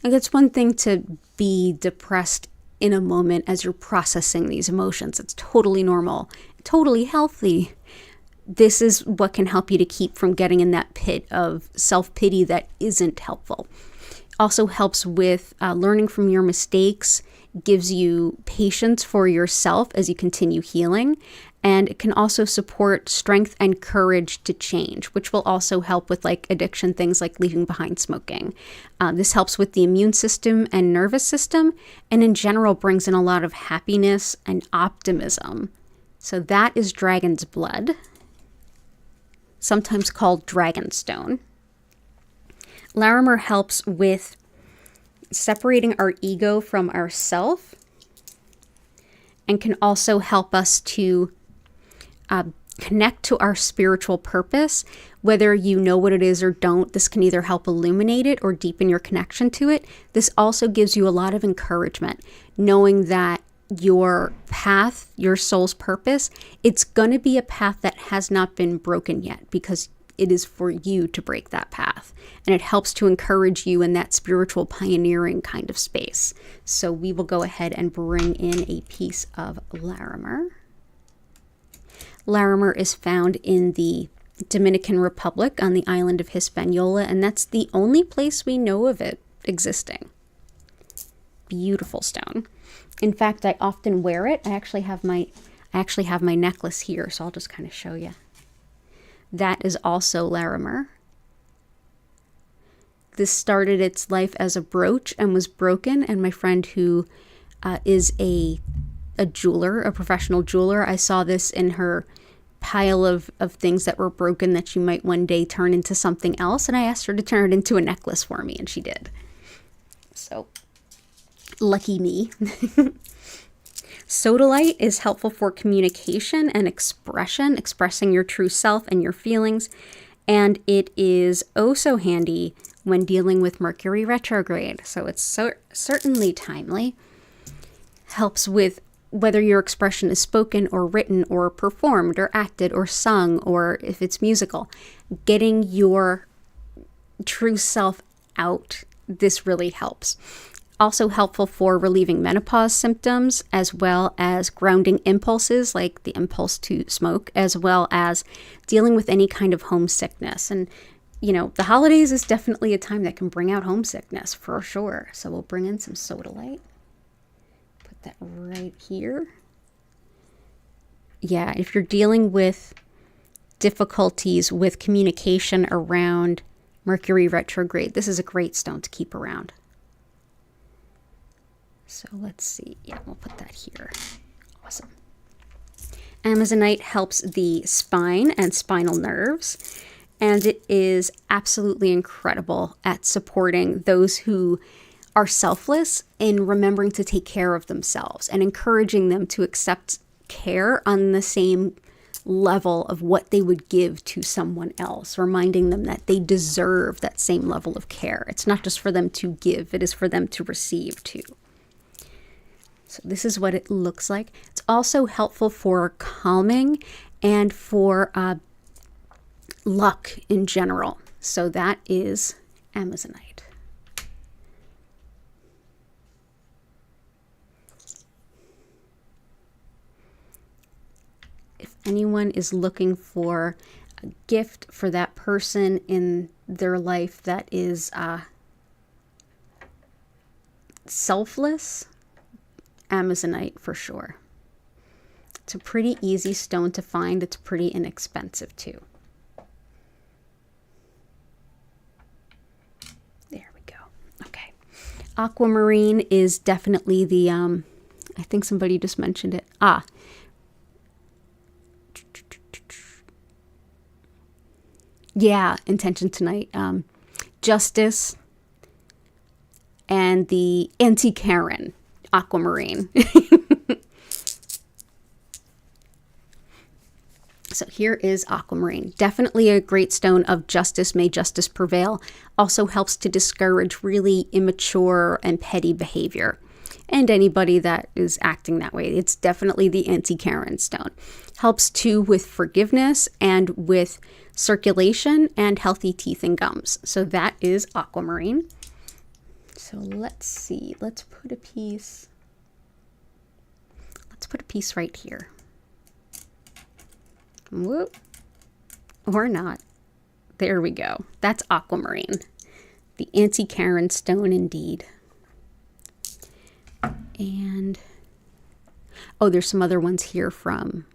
it's one thing to be depressed in a moment as you're processing these emotions. It's totally normal, totally healthy. This is what can help you to keep from getting in that pit of self-pity that isn't helpful. Also helps with learning from your mistakes, gives you patience for yourself as you continue healing, and it can also support strength and courage to change, which will also help with like addiction, things like leaving behind smoking. This helps with the immune system and nervous system, and in general brings in a lot of happiness and optimism. So that is dragon's blood, sometimes called dragonstone. Larimer helps with separating our ego from ourself, and can also help us to connect to our spiritual purpose. Whether you know what it is or don't, this can either help illuminate it or deepen your connection to it. This also gives you a lot of encouragement, knowing that your path, your soul's purpose, it's going to be a path that has not been broken yet, because it is for you to break that path. And it helps to encourage you in that spiritual pioneering kind of space. So we will go ahead and bring in a piece of Larimer. Larimer is found in the Dominican Republic on the island of Hispaniola, and that's the only place we know of it existing. Beautiful stone. In fact, I often wear it. I actually have my necklace here, so I'll just kind of show you. That is also Larimer. This started its life as a brooch and was broken, and my friend who is a jeweler, a professional jeweler, I saw this in her pile of things that were broken that she might one day turn into something else, and I asked her to turn it into a necklace for me, and she did. So, lucky me. Sodalite is helpful for communication and expression, expressing your true self and your feelings, and it is oh so handy when dealing with Mercury retrograde, so it's certainly timely. Helps with whether your expression is spoken or written or performed or acted or sung, or if it's musical. Getting your true self out, this really helps. Also helpful for relieving menopause symptoms, as well as grounding impulses like the impulse to smoke, as well as dealing with any kind of homesickness. And, you know, the holidays is definitely a time that can bring out homesickness for sure. So we'll bring in some sodalite. Put that right here. Yeah, if you're dealing with difficulties with communication around Mercury retrograde, this is a great stone to keep around. So let's see. Yeah, we'll put that here. Awesome. Amazonite helps the spine and spinal nerves, and it is absolutely incredible at supporting those who are selfless in remembering to take care of themselves and encouraging them to accept care on the same level of what they would give to someone else, reminding them that they deserve that same level of care. It's not just for them to give, it is for them to receive too. So this is what it looks like. It's also helpful for calming and for luck in general. So that is Amazonite. If anyone is looking for a gift for that person in their life that is selfless, Amazonite for sure. It's a pretty easy stone to find. It's pretty inexpensive too. There we go. Okay. Aquamarine is definitely the, I think somebody just mentioned it. Yeah, intention tonight. Justice and the anti-Karen. Aquamarine. So here is aquamarine. Definitely a great stone of justice. May justice prevail. Also helps to discourage really immature and petty behavior. And anybody that is acting that way. It's definitely the anti-Karen stone. Helps too with forgiveness and with circulation and healthy teeth and gums. So that is aquamarine. So let's see. Let's put a piece right here. Whoop. Or not. There we go. That's aquamarine. The anti-Karen stone indeed. And there's some other ones here from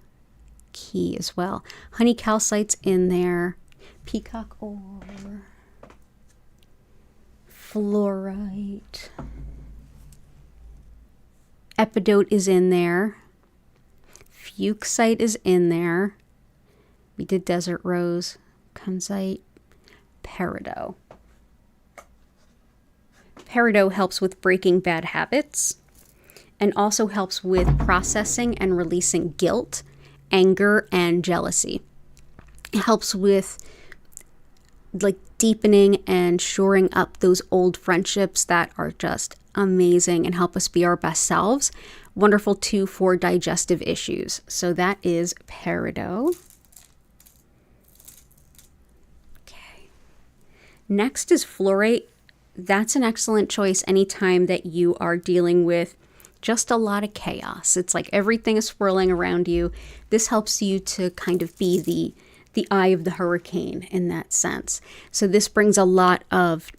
Key as well. Honey calcite's in there. Peacock ore. Fluorite. Epidote is in there. Fuchsite is in there. We did desert rose. Kunzite. Peridot. Peridot helps with breaking bad habits. and also helps with processing and releasing guilt, anger, and jealousy. It helps with like deepening and shoring up those old friendships that are just amazing and help us be our best selves. Wonderful too for digestive issues. So that is peridot. Okay. Next is fluorite. That's an excellent choice anytime that you are dealing with just a lot of chaos. It's like everything is swirling around you. This helps you to kind of be the eye of the hurricane in that sense. So this brings a lot of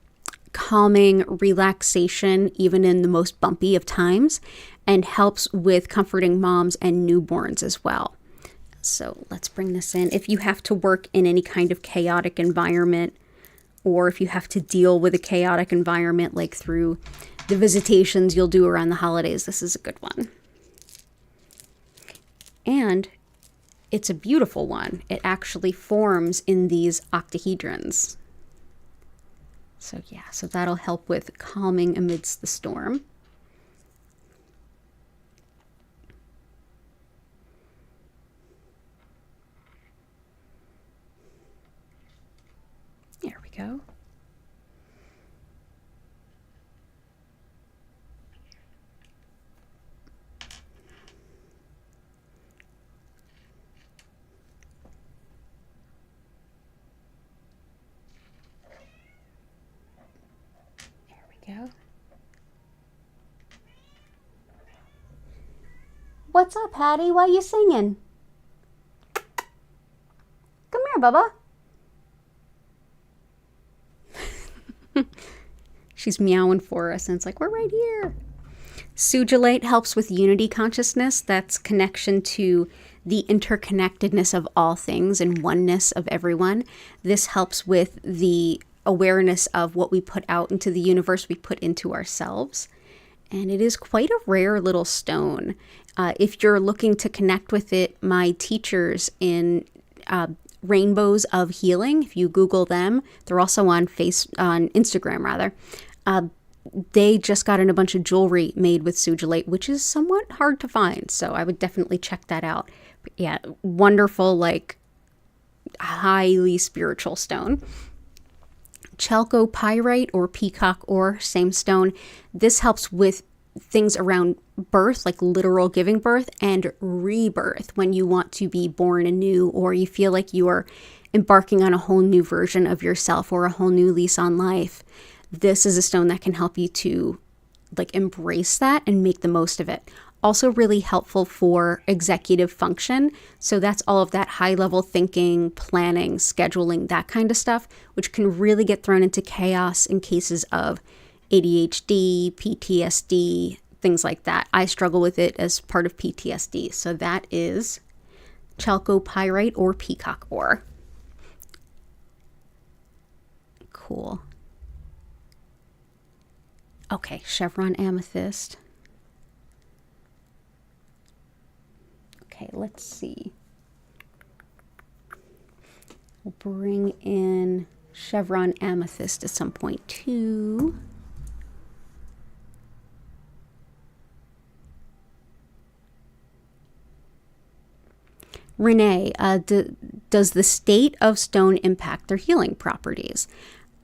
calming relaxation, even in the most bumpy of times, and helps with comforting moms and newborns as well. So let's bring this in. If you have to work in any kind of chaotic environment, or if you have to deal with a chaotic environment, like through the visitations you'll do around the holidays, this is a good one. And it's a beautiful one. It actually forms in these octahedrons. So yeah, so that'll help with calming amidst the storm. There we go. Go. What's up, Hattie? Why are you singing? Come here, Bubba. She's meowing for us, and it's like, we're right here. Sugilite helps with unity consciousness. That's connection to the interconnectedness of all things and oneness of everyone. This helps with the awareness of what we put out into the universe, we put into ourselves. And it is quite a rare little stone. If you're looking to connect with it, my teachers in Rainbows of Healing, if you Google them, they're also on Instagram rather. They just got in a bunch of jewelry made with sugilite, which is somewhat hard to find. So I would definitely check that out. But yeah, wonderful, like highly spiritual stone. Chalcopyrite or peacock ore, same stone. This helps with things around birth, like literal giving birth, and rebirth, when you want to be born anew, or you feel like you are embarking on a whole new version of yourself or a whole new lease on life. This is a stone that can help you to like embrace that and make the most of it. Also really helpful for executive function. So that's all of that high level thinking, planning, scheduling, that kind of stuff, which can really get thrown into chaos in cases of ADHD, PTSD, things like that. I struggle with it as part of PTSD. So that is chalcopyrite or peacock ore. Cool. Okay, chevron amethyst. Okay, let's see. We'll bring in chevron amethyst at some point too. Renee, does the state of stone impact their healing properties?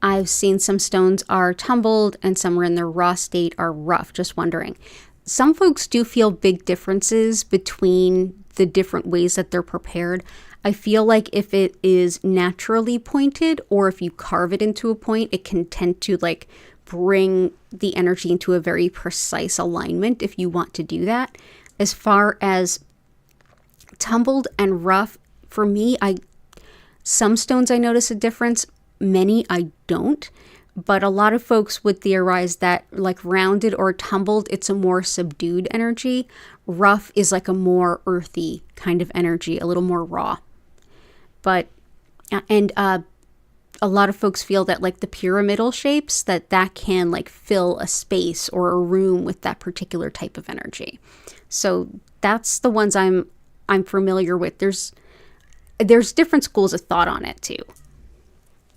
I've seen some stones are tumbled and some are in their raw state are rough. Just wondering. Some folks do feel big differences between the different ways that they're prepared. I feel like if it is naturally pointed or if you carve it into a point, it can tend to like bring the energy into a very precise alignment if you want to do that. As far as tumbled and rough, for me, some stones I notice a difference, many I don't. But a lot of folks would theorize that like rounded or tumbled, it's a more subdued energy. Rough is like a more earthy kind of energy, a little more raw. But, and a lot of folks feel that like the pyramidal shapes, that can like fill a space or a room with that particular type of energy. So that's the ones I'm familiar with. There's different schools of thought on it too.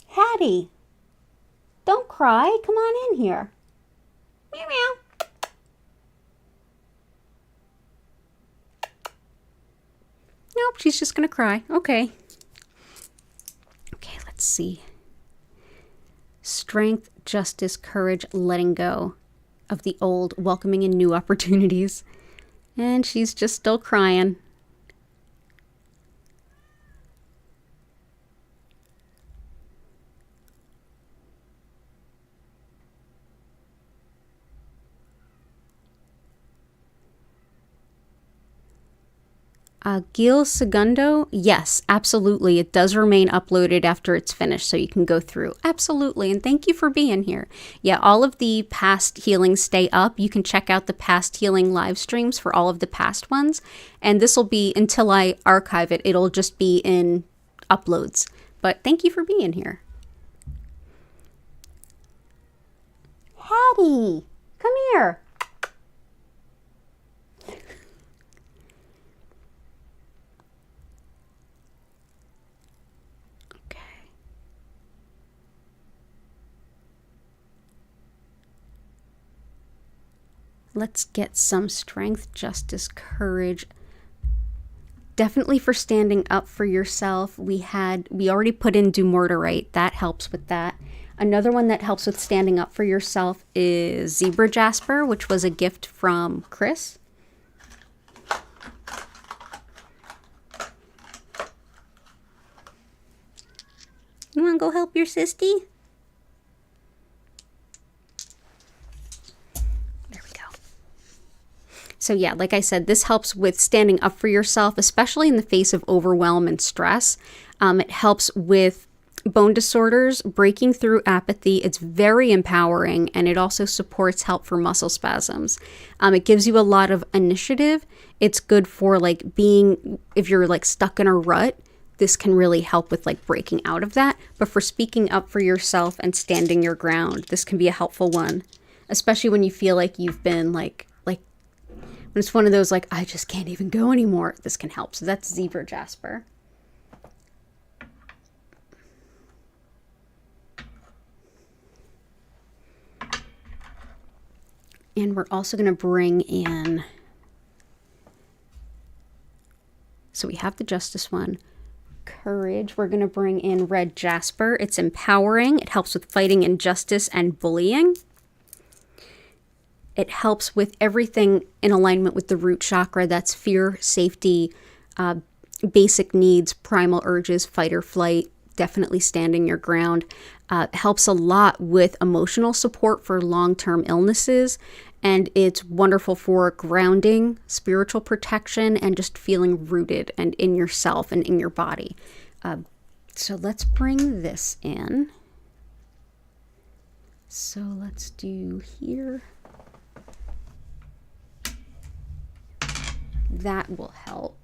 Hattie. Don't cry. Come on in here. Meow meow. nope, she's just going to cry. Okay. Okay, let's see. Strength, justice, courage, letting go of the old, welcoming in new opportunities. And she's just still crying. Gil Segundo, yes, absolutely. It does remain uploaded after it's finished, so you can go through. Absolutely, and thank you for being here. Yeah, all of the past healings stay up. You can check out the past healing live streams for all of the past ones, and this will be, until I archive it, it'll just be in uploads. But thank you for being here. Hattie, come here. Let's get some strength, justice, courage. Definitely for standing up for yourself. We already put in do more to right. That helps with that. Another one that helps with standing up for yourself is zebra jasper, which was a gift from Chris. You want to go help your sissy? So yeah, like I said, this helps with standing up for yourself, especially in the face of overwhelm and stress. It helps with bone disorders, breaking through apathy. It's very empowering, and it also supports help for muscle spasms. It gives you a lot of initiative. It's good for like if you're like stuck in a rut, this can really help with like breaking out of that. But for speaking up for yourself and standing your ground, this can be a helpful one, especially when you feel like you've been like when it's one of those like, I just can't even go anymore. This can help. So that's zebra jasper. And we're also going to bring in, so we have the justice one. Courage, we're going to bring in red jasper. It's empowering. It helps with fighting injustice and bullying. It helps with everything in alignment with the root chakra. That's fear, safety, basic needs, primal urges, fight or flight, definitely standing your ground. Helps a lot with emotional support for long-term illnesses. And it's wonderful for grounding, spiritual protection, and just feeling rooted and in yourself and in your body. So let's bring this in. So let's do here. That will help.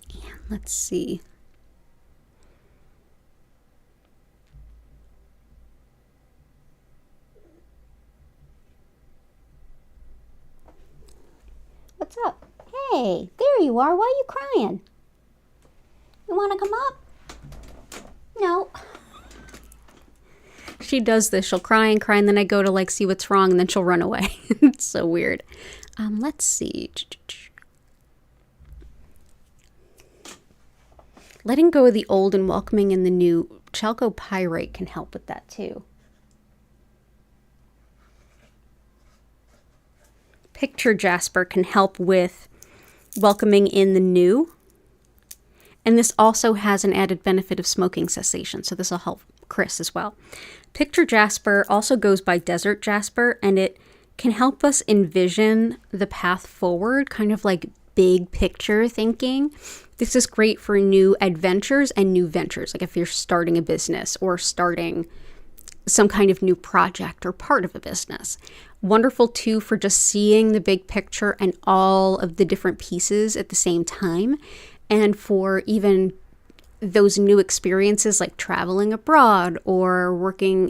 And let's see. What's up? Hey, there you are. Why are you crying? You want to come up? No. She does this. She'll cry, and then I go to like see what's wrong, and then she'll run away. It's so weird. Let's see. Letting go of the old and welcoming in the new. Chalcopyrite can help with that too. Picture jasper can help with welcoming in the new. And this also has an added benefit of smoking cessation. So this will help Chris as well. Picture jasper also goes by desert jasper, and it can help us envision the path forward, kind of like big picture thinking. This is great for new adventures and new ventures, like if you're starting a business or starting some kind of new project or part of a business. Wonderful too for just seeing the big picture and all of the different pieces at the same time. And for even those new experiences like traveling abroad or working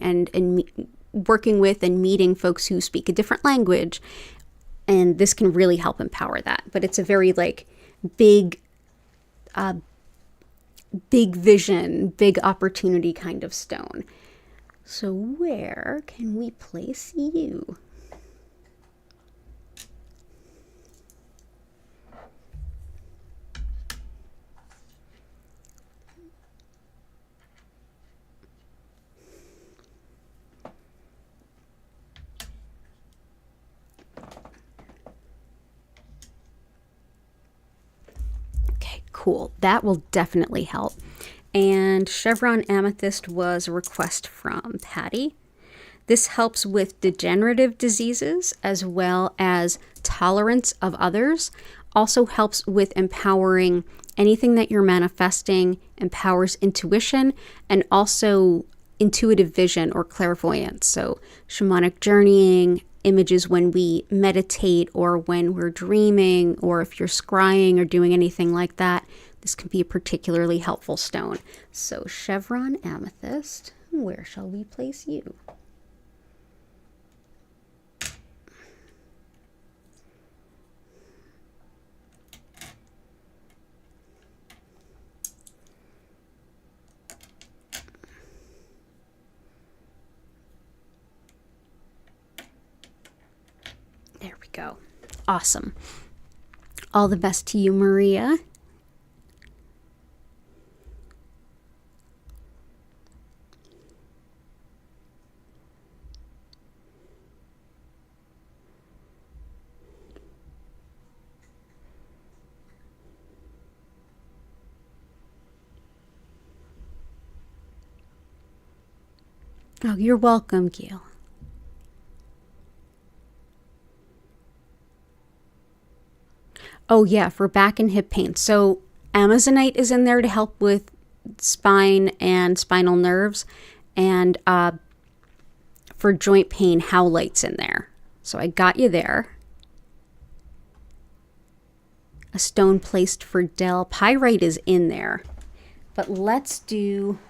with and meeting folks who speak a different language. And this can really help empower that. But it's a very like big big vision, big opportunity kind of stone. So where can we place you? Okay, cool. That will definitely help. And Chevron Amethyst was a request from Patty. This helps with degenerative diseases as well as tolerance of others. Also helps with empowering anything that you're manifesting, empowers intuition, and also intuitive vision or clairvoyance. So shamanic journeying, images when we meditate or when we're dreaming, or if you're scrying or doing anything like that, this can be a particularly helpful stone. So Chevron Amethyst, where shall we place you? There we go. Awesome. All the best to you, Maria. Oh, you're welcome, Gail. Oh yeah, for back and hip pain. So Amazonite is in there to help with spine and spinal nerves. And for joint pain, Howlite's in there. So I got you there. A stone placed for Dell. Pyrite is in there. But let's do...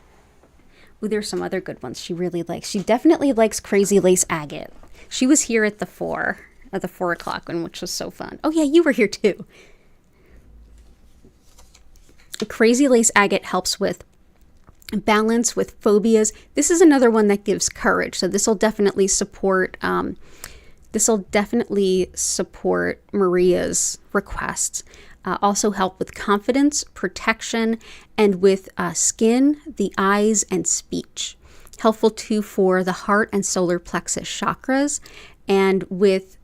Ooh, there's some other good ones she really likes. She definitely likes Crazy Lace Agate. She was here at the 4 o'clock one, which was so fun. Oh yeah, you were here too. Crazy Lace Agate helps with balance, with phobias. This is another one that gives courage. So this will definitely support Maria's requests. Also help with confidence, protection, and with skin, the eyes, and speech. Helpful too for the heart and solar plexus chakras, and with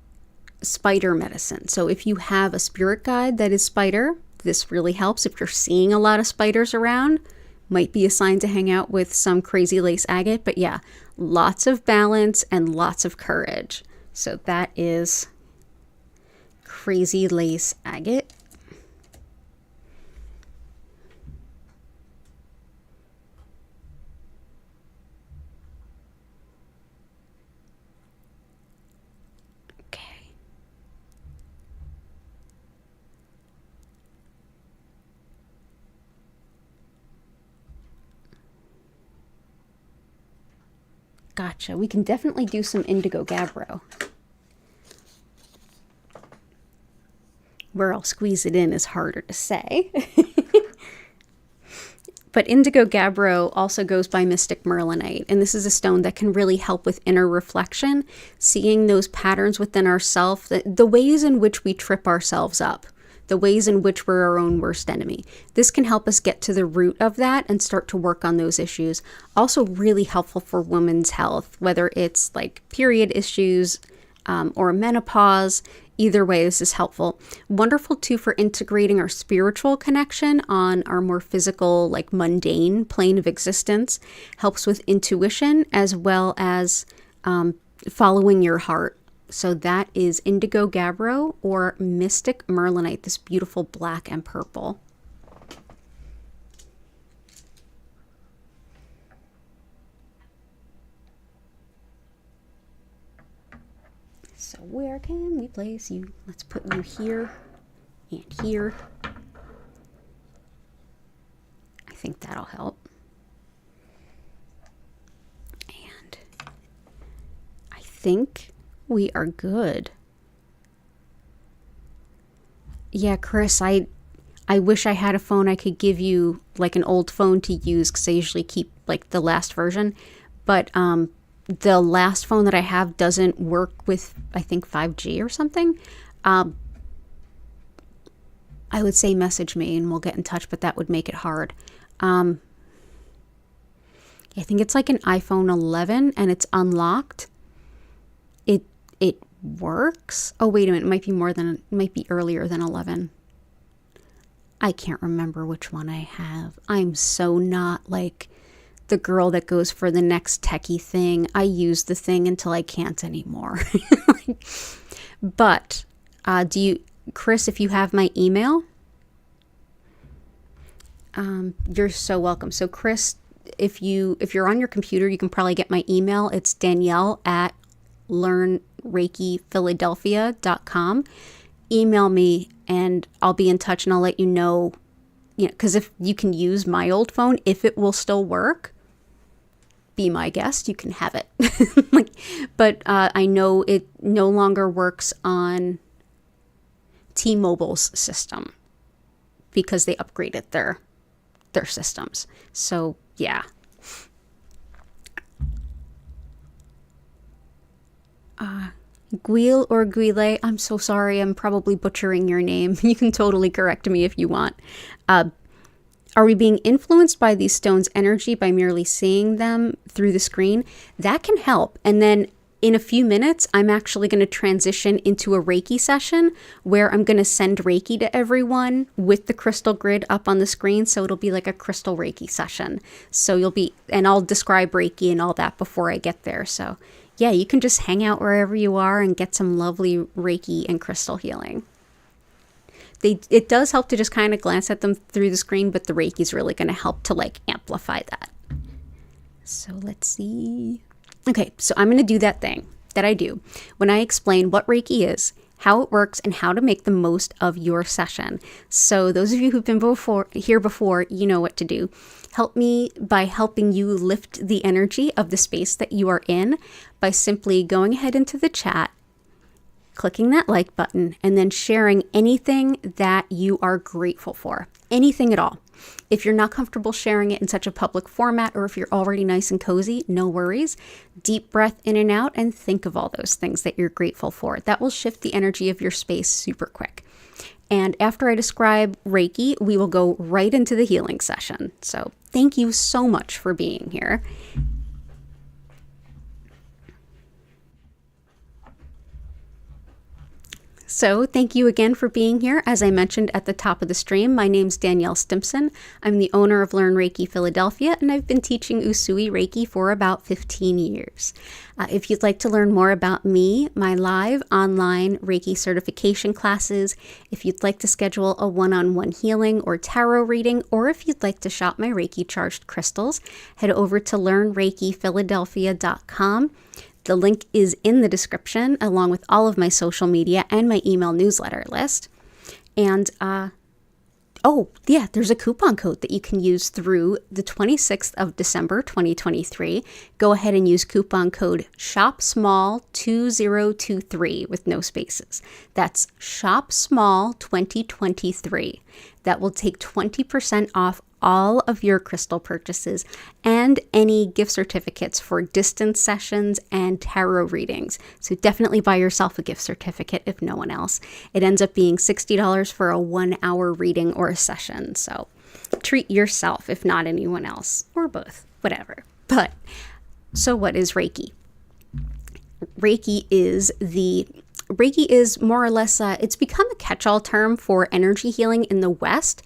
spider medicine. So if you have a spirit guide that is spider, this really helps. If you're seeing a lot of spiders around, might be a sign to hang out with some Crazy Lace Agate. But yeah, lots of balance and lots of courage. So that is Crazy Lace Agate. Gotcha. We can definitely do some indigo gabbro. Where I'll squeeze it in is harder to say. But indigo gabbro also goes by mystic merlinite, and this is a stone that can really help with inner reflection, seeing those patterns within ourselves, the ways in which we trip ourselves up, the ways in which we're our own worst enemy. This can help us get to the root of that and start to work on those issues. Also really helpful for women's health, whether it's like period issues or menopause. Either way, this is helpful. Wonderful too for integrating our spiritual connection on our more physical, like mundane plane of existence. Helps with intuition as well as following your heart. So that is indigo gabbro or mystic merlinite, this beautiful black and purple. So where can we place you? Let's put you here and here. I think that'll help. And I think we are good. Yeah, Chris, I I wish I had a phone I could give you, like an old phone to use, because I usually keep like the last version. But the last phone that I have doesn't work with, I think, 5G or something. I would say message me and we'll get in touch, but that would make it hard. I think it's like an iPhone 11 and it's unlocked. It works. Oh, wait a minute. It might be earlier than 11. I can't remember which one I have. I'm so not like the girl that goes for the next techie thing. I use the thing until I can't anymore. But Chris, if you have my email, you're so welcome. So Chris, if you're on your computer, you can probably get my email. It's Danielle at learnreikiphiladelphia.com. Email me and I'll be in touch and I'll let you know, because if you can use my old phone, if it will still work, be my guest, you can have it. But I know it no longer works on T-Mobile's system because they upgraded their systems. So yeah. Guil or Guile, I'm so sorry. I'm probably butchering your name. You can totally correct me if you want. Are we being influenced by these stones' energy by merely seeing them through the screen? That can help. And then in a few minutes, I'm actually going to transition into a Reiki session where I'm going to send Reiki to everyone with the crystal grid up on the screen. So it'll be like a crystal Reiki session. So and I'll describe Reiki and all that before I get there. So yeah, you can just hang out wherever you are and get some lovely Reiki and crystal healing. It does help to just kind of glance at them through the screen, but the Reiki is really going to help to like amplify that. So let's see. Okay, so I'm going to do that thing that I do when I explain what Reiki is, how it works, and how to make the most of your session. So those of you who've been here before, you know what to do. Help me by helping you lift the energy of the space that you are in by simply going ahead into the chat, clicking that like button, and then sharing anything that you are grateful for. Anything at all. If you're not comfortable sharing it in such a public format, or if you're already nice and cozy, no worries. Deep breath in and out and think of all those things that you're grateful for. That will shift the energy of your space super quick. And after I describe Reiki, we will go right into the healing session. So thank you so much for being here. So thank you again for being here. As I mentioned at the top of the stream, my name's Danielle Stimpson. I'm the owner of Learn Reiki Philadelphia, and I've been teaching Usui Reiki for about 15 years. If you'd like to learn more about me, my live online Reiki certification classes, if you'd like to schedule a one-on-one healing or tarot reading, or if you'd like to shop my Reiki charged crystals, head over to learnreikiphiladelphia.com. The link is in the description, along with all of my social media and my email newsletter list. And, there's a coupon code that you can use through the 26th of December, 2023. Go ahead and use coupon code SHOPSMALL2023 with no spaces. That's SHOPSMALL2023. That will take 20% off all of your crystal purchases and any gift certificates for distance sessions and tarot readings. So definitely buy yourself a gift certificate if no one else. It ends up being $60 for a 1-hour reading or a session. So treat yourself if not anyone else, or both, whatever. So what is Reiki? Reiki is more or less, it's become a catch-all term for energy healing in the West.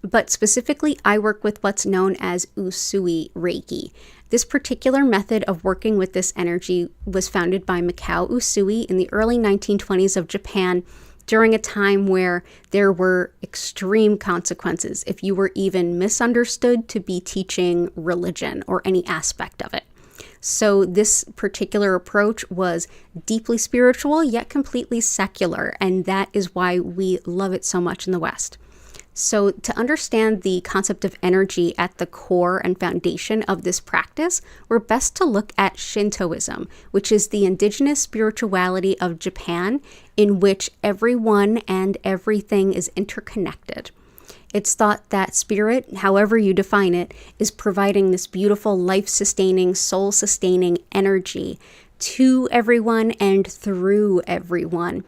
But specifically, I work with what's known as Usui Reiki. This particular method of working with this energy was founded by Mikao Usui in the early 1920s of Japan during a time where there were extreme consequences if you were even misunderstood to be teaching religion or any aspect of it. So this particular approach was deeply spiritual, yet completely secular, and that is why we love it so much in the West. So to understand the concept of energy at the core and foundation of this practice, we're best to look at Shintoism, which is the indigenous spirituality of Japan in which everyone and everything is interconnected. It's thought that spirit, however you define it, is providing this beautiful life-sustaining, soul-sustaining energy to everyone and through everyone.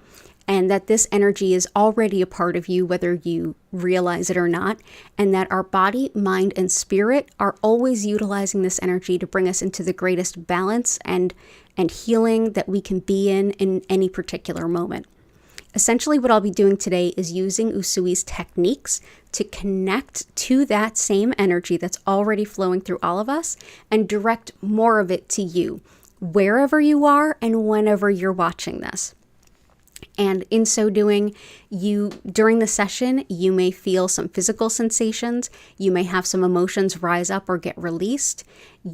And that this energy is already a part of you, whether you realize it or not, and that our body, mind, and spirit are always utilizing this energy to bring us into the greatest balance and healing that we can be in any particular moment. Essentially, what I'll be doing today is using Usui's techniques to connect to that same energy that's already flowing through all of us and direct more of it to you, wherever you are and whenever you're watching this. And in so doing, during the session, you may feel some physical sensations. You may have some emotions rise up or get released.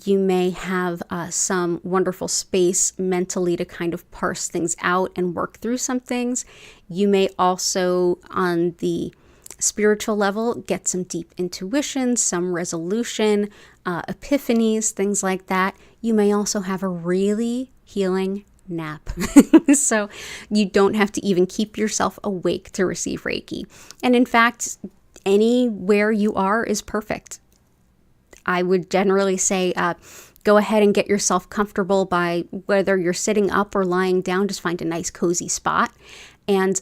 You may have some wonderful space mentally to kind of parse things out and work through some things. You may also, on the spiritual level, get some deep intuition, some resolution, epiphanies, things like that. You may also have a really healing nap. So you don't have to even keep yourself awake to receive Reiki. And in fact, anywhere you are is perfect. I would generally say go ahead and get yourself comfortable by whether you're sitting up or lying down. Just find a nice cozy spot. And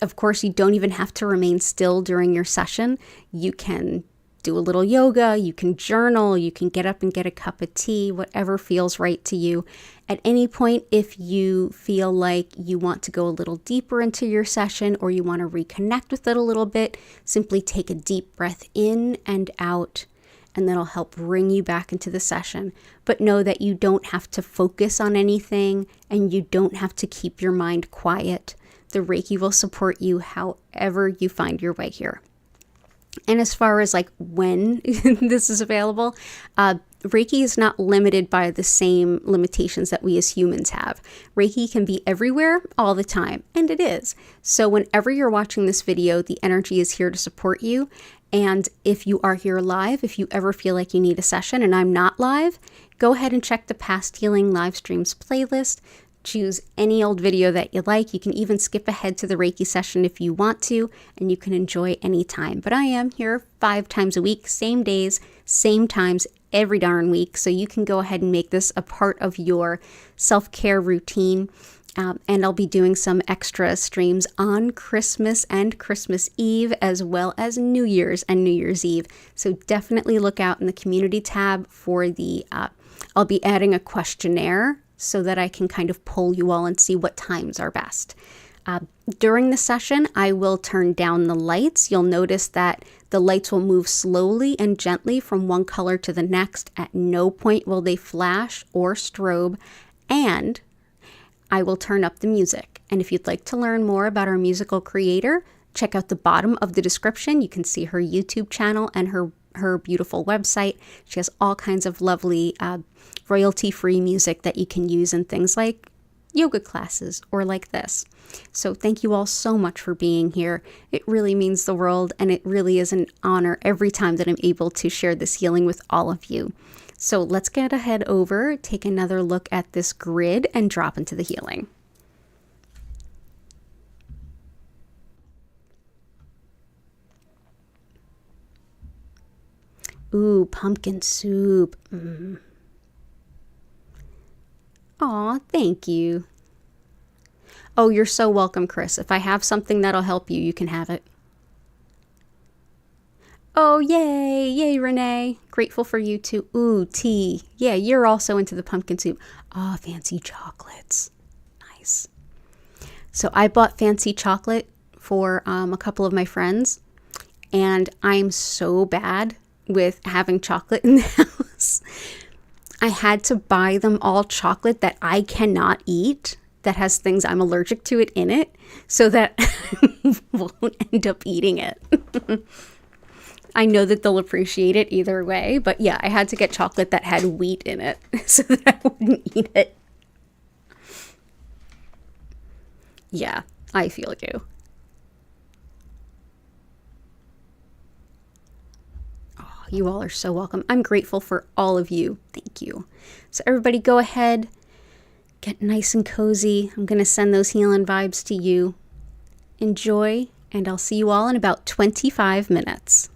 of course, you don't even have to remain still during your session. You can do a little yoga, you can journal, you can get up and get a cup of tea, whatever feels right to you. At any point, if you feel like you want to go a little deeper into your session or you want to reconnect with it a little bit, simply take a deep breath in and out, and that'll help bring you back into the session. But know that you don't have to focus on anything and you don't have to keep your mind quiet. The Reiki will support you however you find your way here. And as far as like when this is available, Reiki is not limited by the same limitations that we as humans have. Reiki can be everywhere all the time, and it is. So whenever you're watching this video, the energy is here to support you. And if you are here live, if you ever feel like you need a session and I'm not live, go ahead and check the past healing live streams playlist. Choose any old video that you like. You can even skip ahead to the Reiki session if you want to, and you can enjoy any time. But I am here 5 times a week, same days, same times, every darn week. So you can go ahead and make this a part of your self-care routine. And I'll be doing some extra streams on Christmas and Christmas Eve, as well as New Year's and New Year's Eve. So definitely look out in the community tab for I'll be adding a questionnaire so that I can kind of poll you all and see what times are best. During the session, I will turn down the lights. You'll notice that the lights will move slowly and gently from one color to the next. At no point will they flash or strobe, and I will turn up the music. And if you'd like to learn more about our musical creator, check out the bottom of the description. You can see her YouTube channel and her beautiful website. She has all kinds of lovely royalty-free music that you can use in things like yoga classes or like this. So thank you all so much for being here. It really means the world, and it really is an honor every time that I'm able to share this healing with all of you. So let's get ahead over, take another look at this grid, and drop into the healing. Ooh, pumpkin soup. Aw, thank you. Oh, you're so welcome, Chris. If I have something that'll help you, you can have it. Oh, yay. Yay, Renee. Grateful for you too. Ooh, tea. Yeah, you're also into the pumpkin soup. Ah, fancy chocolates. Nice. So I bought fancy chocolate for a couple of my friends, and I'm so bad with having chocolate in the house. I had to buy them all chocolate that I cannot eat, that has things I'm allergic to it in it, so that I won't end up eating it. I know that they'll appreciate it either way, but yeah, I had to get chocolate that had wheat in it so that I wouldn't eat it. Yeah, I feel you. You all are so welcome. I'm grateful for all of you. Thank you. So everybody go ahead, get nice and cozy. I'm going to send those healing vibes to you. Enjoy And I'll see you all in about 25 minutes.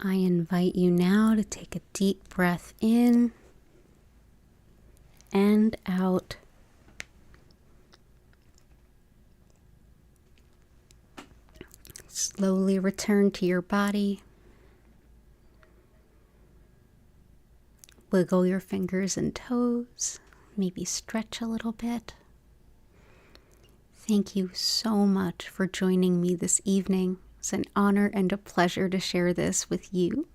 I invite you now to take a deep breath in and out. Slowly return to your body. Wiggle your fingers and toes. Maybe stretch a little bit. Thank you so much for joining me this evening. It's an honor and a pleasure to share this with you.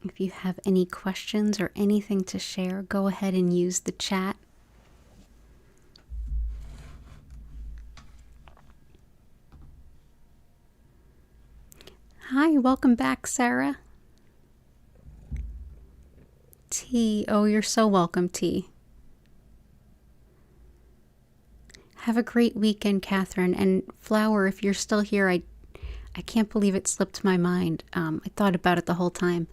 If you have any questions or anything to share, go ahead and use the chat. Hi, welcome back, Sarah. T, oh, you're so welcome, T. Have a great weekend, Catherine. And Flower, if you're still here, I can't believe it slipped my mind. I thought about it the whole time.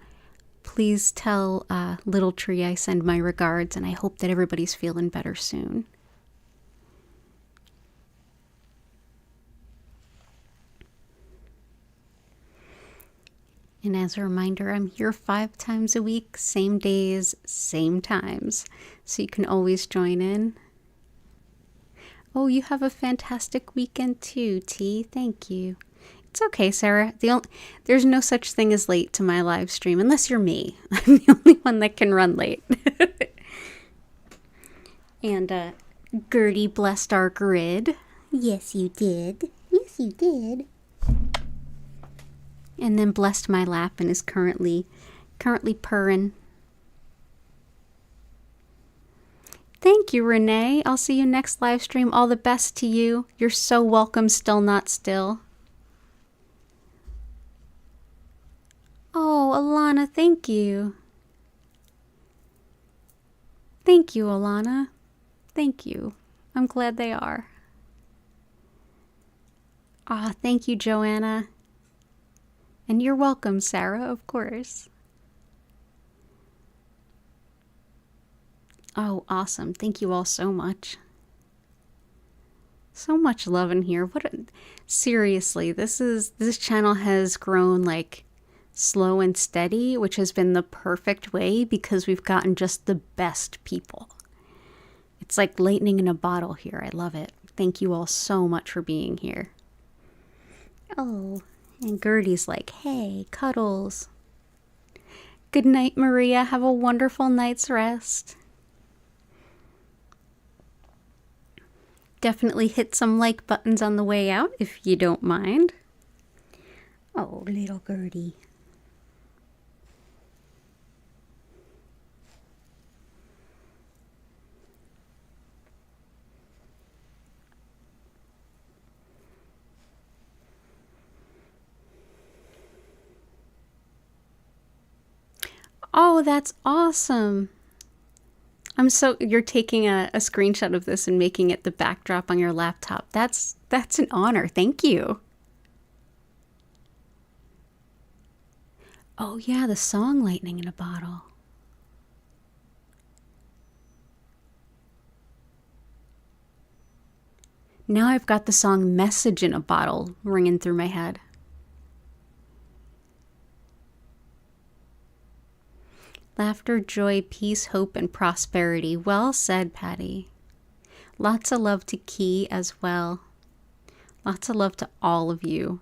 Please tell Little Tree I send my regards, and I hope that everybody's feeling better soon. And as a reminder, I'm here 5 times a week, same days, same times. So you can always join in. Oh, you have a fantastic weekend too, T. Thank you. It's okay, Sarah. There's no such thing as late to my live stream, unless you're me. I'm the only one that can run late. And Gertie blessed our grid. Yes, you did. Yes, you did. And then blessed my lap and is currently purring. Thank you, Renee. I'll see you next live stream. All the best to you. You're so welcome, Still Not Still. Oh, Alana, thank you. Thank you, Alana. Thank you. I'm glad they are. Ah, thank you, Joanna. And you're welcome, Sarah, of course. Oh, awesome. Thank you all so much. So much love in here. Seriously, this channel has grown like slow and steady, which has been the perfect way because we've gotten just the best people. It's like lightning in a bottle here. I love it. Thank you all so much for being here. Oh, and Gertie's like, hey, cuddles. Good night, Maria. Have a wonderful night's rest. Definitely hit some like buttons on the way out if you don't mind. Oh, little Gertie. Oh, that's awesome. You're taking a screenshot of this and making it the backdrop on your laptop. That's an honor. Thank you. Oh yeah, the song Lightning in a Bottle. Now I've got the song Message in a Bottle ringing through my head. Laughter, joy, peace, hope, and prosperity. Well said, Patty. Lots of love to Key as well. Lots of love to all of you.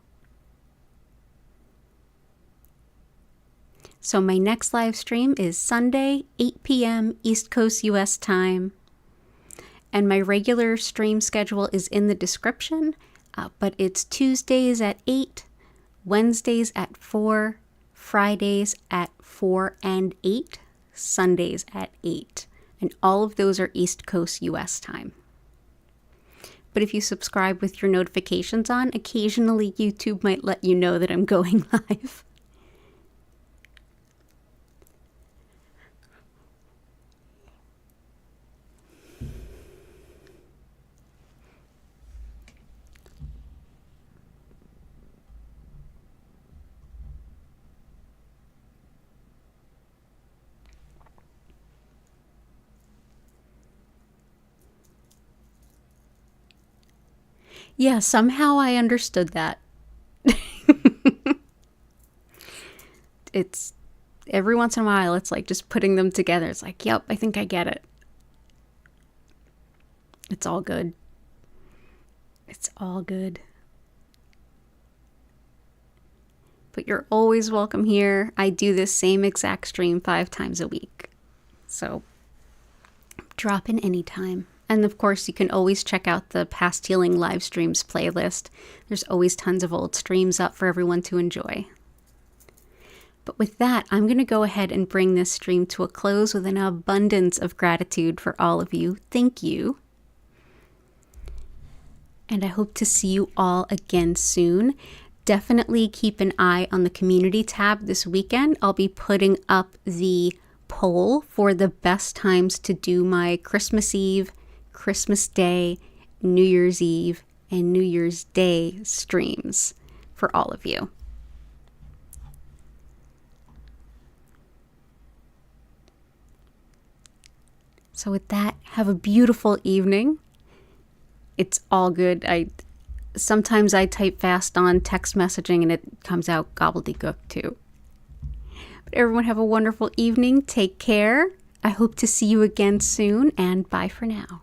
So my next live stream is Sunday, 8 p.m. East Coast US time. And my regular stream schedule is in the description, but it's Tuesdays at 8, Wednesdays at 4, Fridays at 4 and 8, Sundays at 8. And all of those are East Coast US time. But if you subscribe with your notifications on, occasionally YouTube might let you know that I'm going live. Yeah, somehow I understood that. it's every once in a while, it's like just putting them together. It's like, yep, I think I get it. It's all good. It's all good. But you're always welcome here. I do this same exact stream 5 times a week. So drop in anytime. And of course, you can always check out the Past Healing live streams playlist. There's always tons of old streams up for everyone to enjoy. But with that, I'm going to go ahead and bring this stream to a close with an abundance of gratitude for all of you. Thank you. And I hope to see you all again soon. Definitely keep an eye on the community tab this weekend. I'll be putting up the poll for the best times to do my Christmas Eve, Christmas Day, New Year's Eve, and New Year's Day streams for all of you. So with that, have a beautiful evening. It's all good. Sometimes I type fast on text messaging and it comes out gobbledygook too. But everyone have a wonderful evening. Take care. I hope to see you again soon, and bye for now.